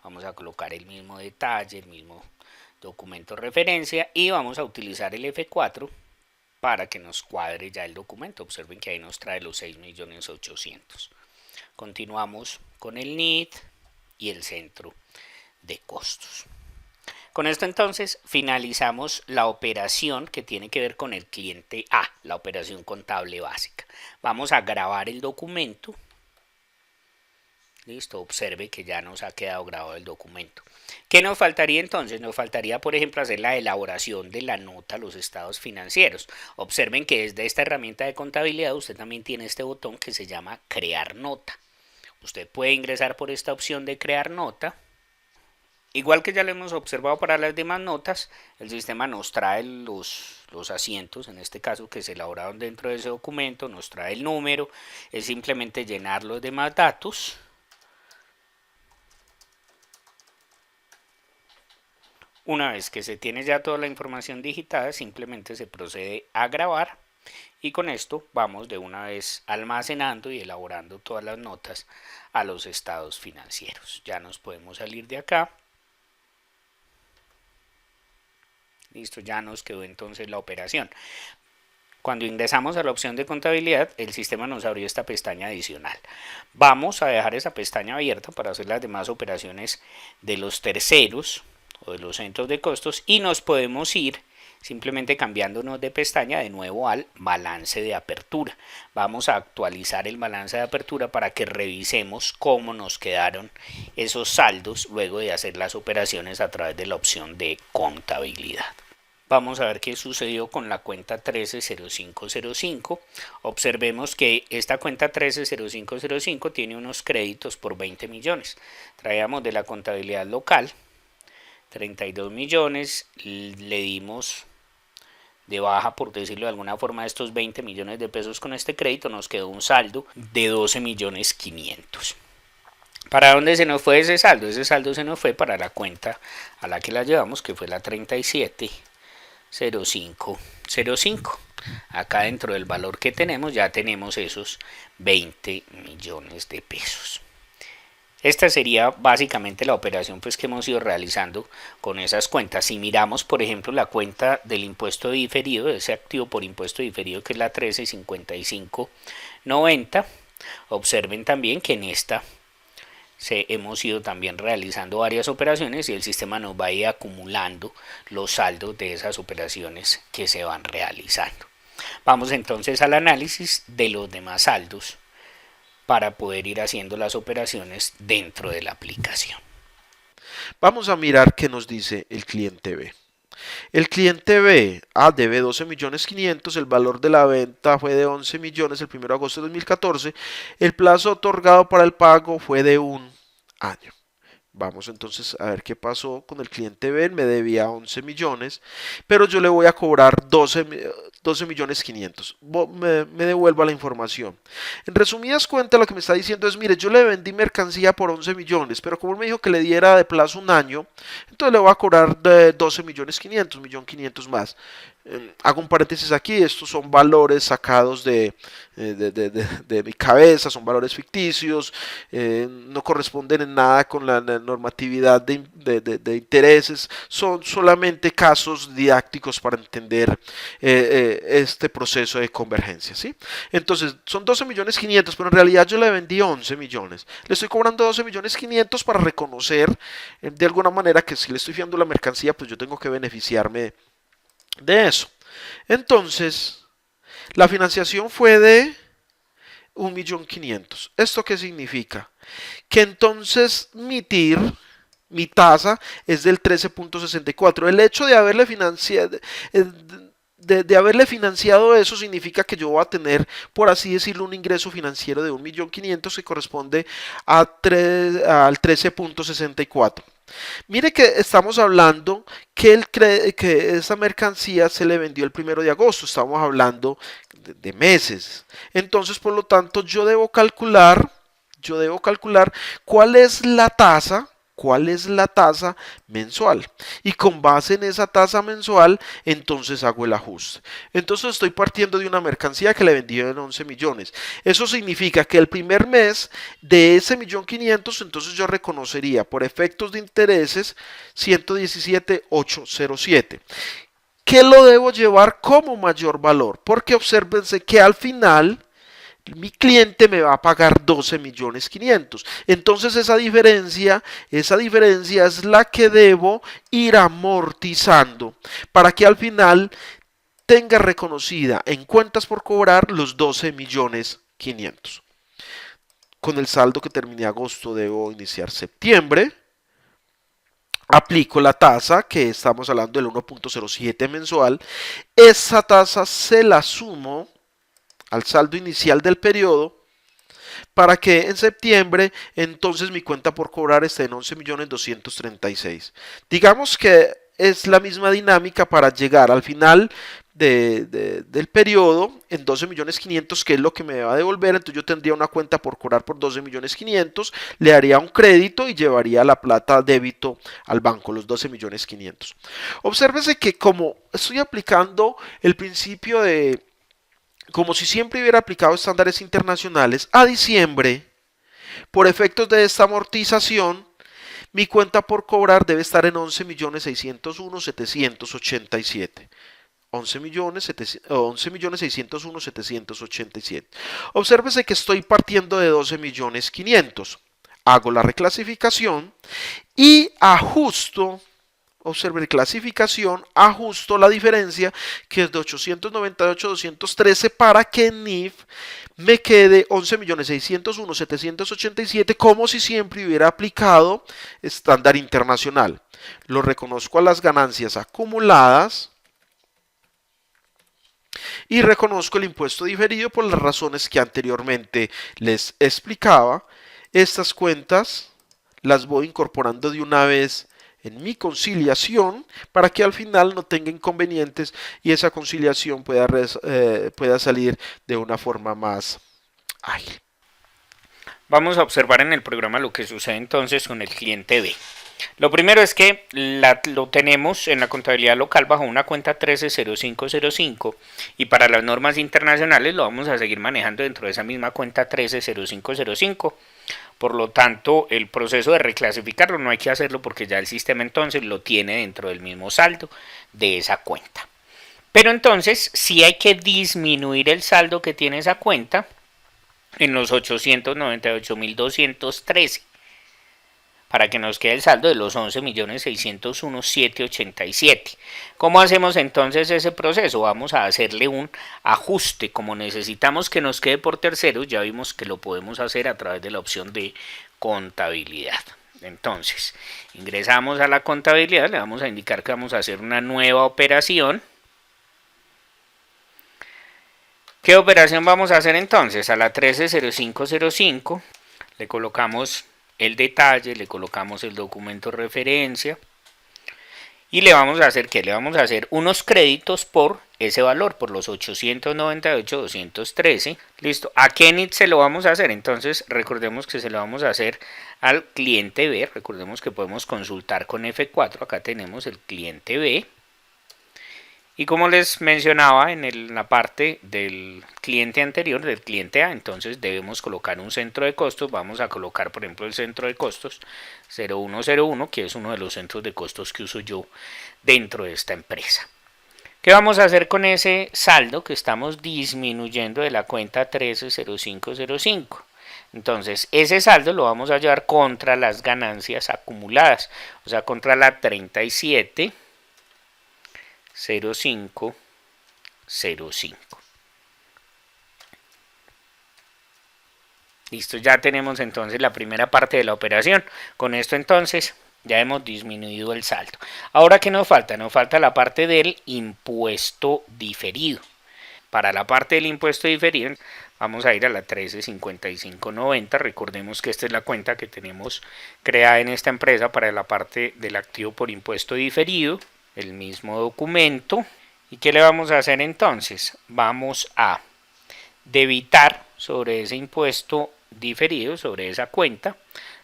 Vamos a colocar el mismo detalle, el mismo documento referencia y vamos a utilizar el F4 para que nos cuadre ya el documento. Observen que ahí nos trae los 6.800.000. Continuamos con el NIT y el centro de costos. Con esto entonces finalizamos la operación que tiene que ver con el cliente A, la operación contable básica. Vamos a grabar el documento. Listo, observe que ya nos ha quedado grabado el documento. ¿Qué nos faltaría entonces? Nos faltaría, por ejemplo, hacer la elaboración de la nota a los estados financieros. Observen que desde esta herramienta de contabilidad usted también tiene este botón que se llama crear nota. Usted puede ingresar por esta opción de crear nota. Igual que ya lo hemos observado para las demás notas, el sistema nos trae los asientos, en este caso que se elaboraron dentro de ese documento, nos trae el número, es simplemente llenar los demás datos. Una vez que se tiene ya toda la información digitada, simplemente se procede a grabar y con esto vamos de una vez almacenando y elaborando todas las notas a los estados financieros. Ya nos podemos salir de acá. Listo, ya nos quedó entonces la operación. Cuando ingresamos a la opción de contabilidad, el sistema nos abrió esta pestaña adicional. Vamos a dejar esa pestaña abierta para hacer las demás operaciones de los terceros o de los centros de costos y nos podemos ir simplemente cambiándonos de pestaña de nuevo al balance de apertura. Vamos a actualizar el balance de apertura para que revisemos cómo nos quedaron esos saldos luego de hacer las operaciones a través de la opción de contabilidad. Vamos a ver qué sucedió con la cuenta 130505. Observemos que esta cuenta 130505 tiene unos créditos por 20 millones. Traíamos de la contabilidad local 32 millones, le dimos de baja, por decirlo de alguna forma, estos 20 millones de pesos con este crédito, nos quedó un saldo de 12 millones 500. ¿Para dónde se nos fue ese saldo? Ese saldo se nos fue para la cuenta a la que la llevamos, que fue la 370505. Acá dentro del valor que tenemos ya tenemos esos 20 millones de pesos. Esta sería básicamente la operación pues que hemos ido realizando con esas cuentas. Si miramos, por ejemplo, la cuenta del impuesto diferido, ese activo por impuesto diferido que es la 135590, observen también que en esta hemos ido también realizando varias operaciones y el sistema nos va a ir acumulando los saldos de esas operaciones que se van realizando. Vamos entonces al análisis de los demás saldos para poder ir haciendo las operaciones dentro de la aplicación. Vamos a mirar qué nos dice el cliente B. El cliente B debe 12 millones 500, el valor de la venta fue de 11 millones el 1 de agosto de 2014, el plazo otorgado para el pago fue de un año. Vamos entonces a ver qué pasó con el cliente B, me debía 11 millones, pero yo le voy a cobrar 12.500.000. Me devuelva la información. En resumidas cuentas, lo que me está diciendo es, mire, yo le vendí mercancía por 11 millones, pero como él me dijo que le diera de plazo un año, entonces le voy a cobrar de 12.500.000, 1.500.000 más. Hago un paréntesis aquí, estos son valores sacados de mi cabeza, son valores ficticios, no corresponden en nada con la normatividad de intereses, son solamente casos didácticos para entender este proceso de convergencia, ¿sí? Entonces, son 12.500.000, pero en realidad yo le vendí 11 millones. Le estoy cobrando 12.500.000 para reconocer de alguna manera que si le estoy fiando la mercancía, pues yo tengo que beneficiarme de eso. Entonces, la financiación fue de 1.500.000. ¿Esto qué significa? Que entonces mi tasa es del 13.64. El hecho de haberle financiado, de haberle financiado eso significa que yo voy a tener, por así decirlo, un ingreso financiero de 1.500.000 que corresponde al 13.64. Mire que estamos hablando que esa mercancía se le vendió el 1 de agosto, estamos hablando de meses. Entonces, por lo tanto, yo debo calcular cuál es la tasa mensual. Y con base en esa tasa mensual, entonces hago el ajuste. Entonces estoy partiendo de una mercancía que le vendí en 11 millones. Eso significa que el primer mes de ese 1.500.000, entonces yo reconocería por efectos de intereses 117.807. ¿Qué lo debo llevar como mayor valor? Porque obsérvense que al final mi cliente me va a pagar 12.500.000. Entonces esa diferencia es la que debo ir amortizando para que al final tenga reconocida en cuentas por cobrar los 12.500.000. Con el saldo que terminé agosto debo iniciar septiembre. Aplico la tasa, que estamos hablando del 1.07 mensual. Esa tasa se la sumo al saldo inicial del periodo para que en septiembre entonces mi cuenta por cobrar esté en 11.236.000. Digamos que es la misma dinámica para llegar al final del periodo en 12.500.000, que es lo que me va a devolver. Entonces yo tendría una cuenta por cobrar por 12.500.000, le haría un crédito y llevaría la plata a débito al banco, los 12.500.000. Obsérvese que como estoy aplicando el principio como si siempre hubiera aplicado estándares internacionales, a diciembre, por efectos de esta amortización, mi cuenta por cobrar debe estar en 11.601.787. 11.601.787. Obsérvese que estoy partiendo de 12.500.000. Hago la reclasificación y observe clasificación, ajusto la diferencia que es de 898.213 para que en NIF me quede 11.601.787 como si siempre hubiera aplicado estándar internacional. Lo reconozco a las ganancias acumuladas y reconozco el impuesto diferido por las razones que anteriormente les explicaba. Estas cuentas las voy incorporando de una vez en mi conciliación para que al final no tenga inconvenientes y esa conciliación pueda salir de una forma más ágil. Vamos a observar en el programa lo que sucede entonces con el cliente B. Lo primero es que lo tenemos en la contabilidad local bajo una cuenta 130505 y para las normas internacionales lo vamos a seguir manejando dentro de esa misma cuenta 130505. Por lo tanto, el proceso de reclasificarlo no hay que hacerlo porque ya el sistema entonces lo tiene dentro del mismo saldo de esa cuenta. Pero entonces sí hay que disminuir el saldo que tiene esa cuenta en los 898.213 para que nos quede el saldo de los 11.601.787. ¿Cómo hacemos entonces ese proceso? Vamos a hacerle un ajuste. Como necesitamos que nos quede por terceros, ya vimos que lo podemos hacer a través de la opción de contabilidad. Entonces, ingresamos a la contabilidad, le vamos a indicar que vamos a hacer una nueva operación. ¿Qué operación vamos a hacer entonces? A la 130505 le colocamos el detalle, le colocamos el documento referencia Y le vamos a hacer, ¿qué? Le vamos a hacer unos créditos por ese valor, por los 898,213. Listo. ¿A qué NIT se lo vamos a hacer? Entonces, recordemos que se lo vamos a hacer al cliente B. Recordemos que podemos consultar con F4. Acá tenemos el cliente B. Y como les mencionaba en la parte del cliente anterior, del cliente A, entonces debemos colocar un centro de costos. Vamos a colocar, por ejemplo, el centro de costos 0101, que es uno de los centros de costos que uso yo dentro de esta empresa. ¿Qué vamos a hacer con ese saldo que estamos disminuyendo de la cuenta 130505? Entonces, ese saldo lo vamos a llevar contra las ganancias acumuladas, o sea, contra la 370505. Listo, ya tenemos entonces la primera parte de la operación. Con esto entonces ya hemos disminuido el saldo. Ahora, ¿qué nos falta? Nos falta la parte del impuesto diferido. Para la parte del impuesto diferido vamos a ir a la 135590. Recordemos que esta es la cuenta que tenemos creada en esta empresa para la parte del activo por impuesto diferido. El mismo documento. ¿Y qué le vamos a hacer entonces? Vamos a debitar sobre ese impuesto diferido, sobre esa cuenta.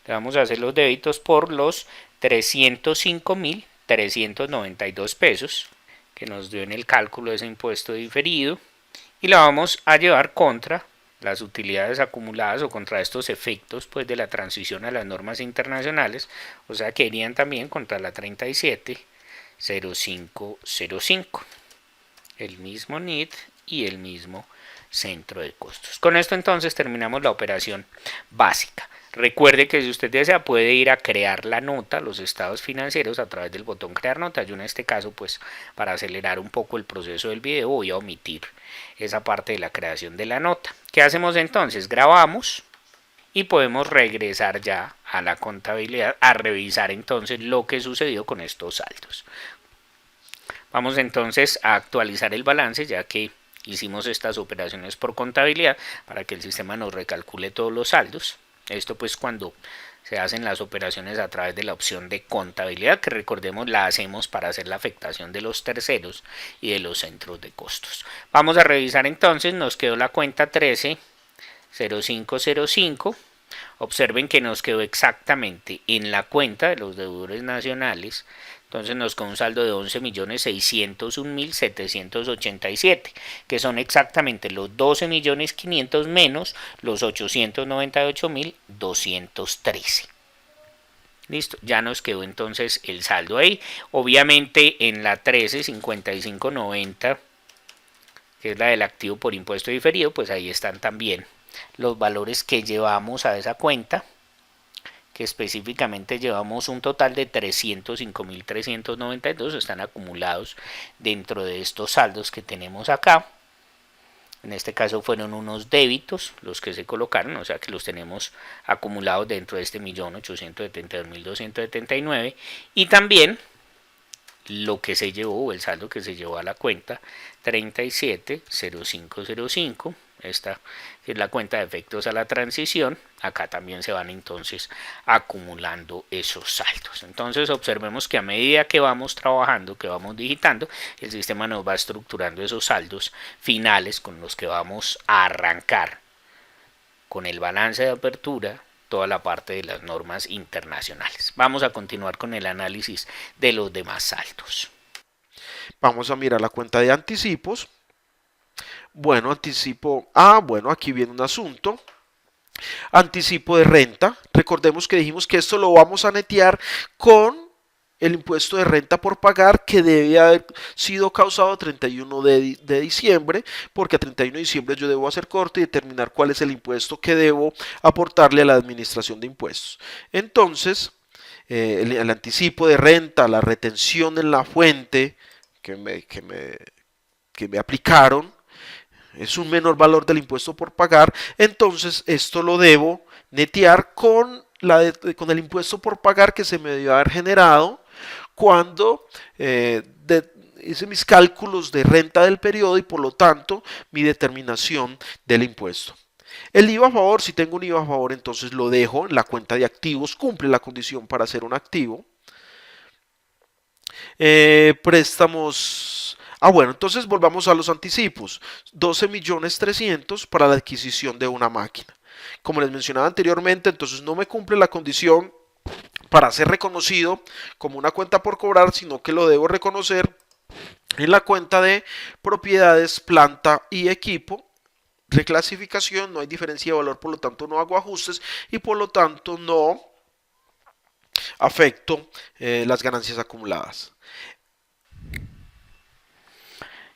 Le vamos a hacer los débitos por los 305,392 pesos que nos dio en el cálculo de ese impuesto diferido. Y la vamos a llevar contra las utilidades acumuladas o contra estos efectos pues de la transición a las normas internacionales, o sea que irían también contra la 370505, el mismo NIT y el mismo centro de costos. Con esto entonces terminamos la operación básica. Recuerde que si usted desea puede ir a crear la nota, los estados financieros a través del botón crear nota. Yo en este caso pues para acelerar un poco el proceso del video voy a omitir esa parte de la creación de la nota. ¿Qué hacemos entonces? Grabamos y podemos regresar ya a la contabilidad a revisar entonces lo que sucedió con estos saldos. Vamos entonces a actualizar el balance ya que hicimos estas operaciones por contabilidad para que el sistema nos recalcule todos los saldos. Esto pues cuando se hacen las operaciones a través de la opción de contabilidad, que recordemos la hacemos para hacer la afectación de los terceros y de los centros de costos. Vamos a revisar entonces, nos quedó la cuenta 130505. Observen que nos quedó exactamente en la cuenta de los deudores nacionales. Entonces nos quedó un saldo de 11.601.787, que son exactamente los 12.500.000 menos los 898.213. Listo, ya nos quedó entonces el saldo ahí. Obviamente en la 135590, que es la del activo por impuesto diferido, pues ahí están también los valores que llevamos a esa cuenta, que específicamente llevamos un total de 305.392, están acumulados dentro de estos saldos que tenemos acá. En este caso fueron unos débitos los que se colocaron, o sea que los tenemos acumulados dentro de este 1.872.279, y también lo que se llevó, el saldo que se llevó a la cuenta 370505. Esta es la cuenta de efectos a la transición. Acá también se van entonces acumulando esos saldos. Entonces observemos que a medida que vamos trabajando, que vamos digitando, el sistema nos va estructurando esos saldos finales con los que vamos a arrancar con el balance de apertura toda la parte de las normas internacionales. Vamos a continuar con el análisis de los demás saldos. Vamos a mirar la cuenta de anticipos. Bueno, bueno, aquí viene un asunto. Anticipo de renta. Recordemos que dijimos que esto lo vamos a netear con el impuesto de renta por pagar que debe haber sido causado a 31 de diciembre, porque a 31 de diciembre yo debo hacer corte y determinar cuál es el impuesto que debo aportarle a la administración de impuestos. Entonces, el anticipo de renta, la retención en la fuente que me aplicaron, es un menor valor del impuesto por pagar, entonces esto lo debo netear con el impuesto por pagar que se me debió haber generado cuando hice mis cálculos de renta del periodo y por lo tanto mi determinación del impuesto. El IVA a favor, si tengo un IVA a favor, entonces lo dejo en la cuenta de activos, cumple la condición para ser un activo. Préstamos. Ah, bueno, entonces volvamos a los anticipos. 12.300.000 para la adquisición de una máquina. Como les mencionaba anteriormente, entonces no me cumple la condición para ser reconocido como una cuenta por cobrar, sino que lo debo reconocer en la cuenta de propiedades, planta y equipo. Reclasificación, no hay diferencia de valor, por lo tanto no hago ajustes y por lo tanto no afecto las ganancias acumuladas.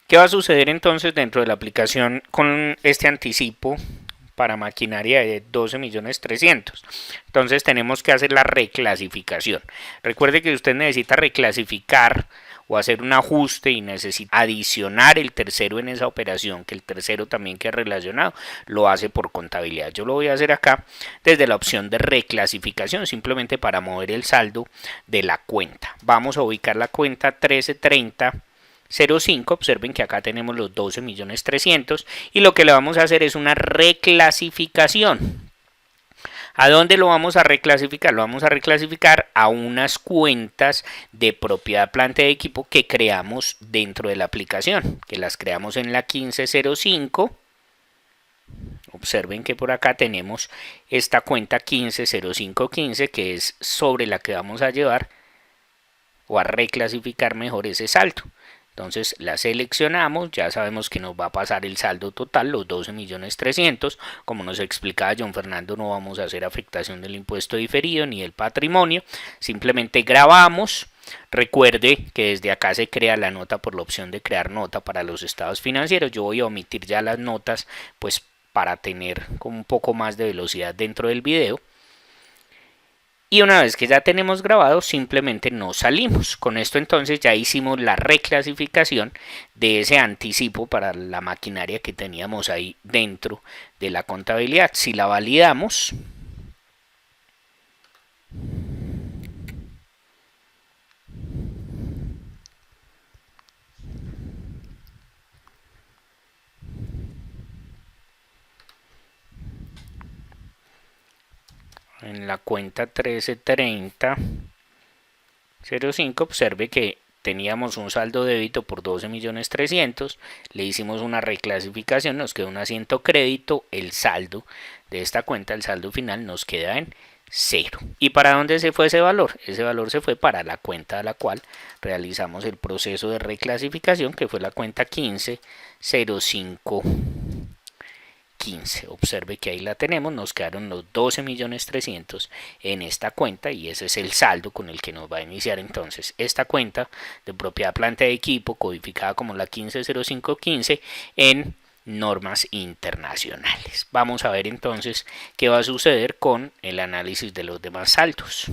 ¿Qué va a suceder entonces dentro de la aplicación con este anticipo para maquinaria de 12.300.000? Entonces tenemos que hacer la reclasificación. Recuerde que usted necesita reclasificar o hacer un ajuste y necesita adicionar el tercero en esa operación, que el tercero también quede relacionado, lo hace por contabilidad. Yo lo voy a hacer acá desde la opción de reclasificación, simplemente para mover el saldo de la cuenta. Vamos a ubicar la cuenta 1330.05, observen que acá tenemos los 12.300.000 y lo que le vamos a hacer es una reclasificación. ¿A dónde lo vamos a reclasificar? Lo vamos a reclasificar a unas cuentas de propiedad, planta y equipo que creamos dentro de la aplicación, que las creamos en la 1505. Observen que por acá tenemos esta cuenta 150515, que es sobre la que vamos a llevar o a reclasificar mejor ese saldo. Entonces la seleccionamos, ya sabemos que nos va a pasar el saldo total, los 12.300.000. Como nos explicaba John Fernando, no vamos a hacer afectación del impuesto diferido ni del patrimonio, simplemente grabamos. Recuerde que desde acá se crea la nota por la opción de crear nota para los estados financieros. Yo voy a omitir ya las notas, pues para tener como un poco más de velocidad dentro del video. Y una vez que ya tenemos grabado, simplemente nos salimos. Con esto entonces ya hicimos la reclasificación de ese anticipo para la maquinaria que teníamos ahí dentro de la contabilidad. Si la validamos, en la cuenta 1330.05, observe que teníamos un saldo débito por 12.300.000, le hicimos una reclasificación, nos quedó un asiento crédito, el saldo de esta cuenta, el saldo final nos queda en 0. ¿Y para dónde se fue ese valor? Ese valor se fue para la cuenta a la cual realizamos el proceso de reclasificación, que fue la cuenta 150515. Observe que ahí la tenemos, nos quedaron los 12.300.000 en esta cuenta y ese es el saldo con el que nos va a iniciar entonces esta cuenta de propiedad, planta de equipo, codificada como la 150515 en normas internacionales. Vamos a ver entonces qué va a suceder con el análisis de los demás saldos.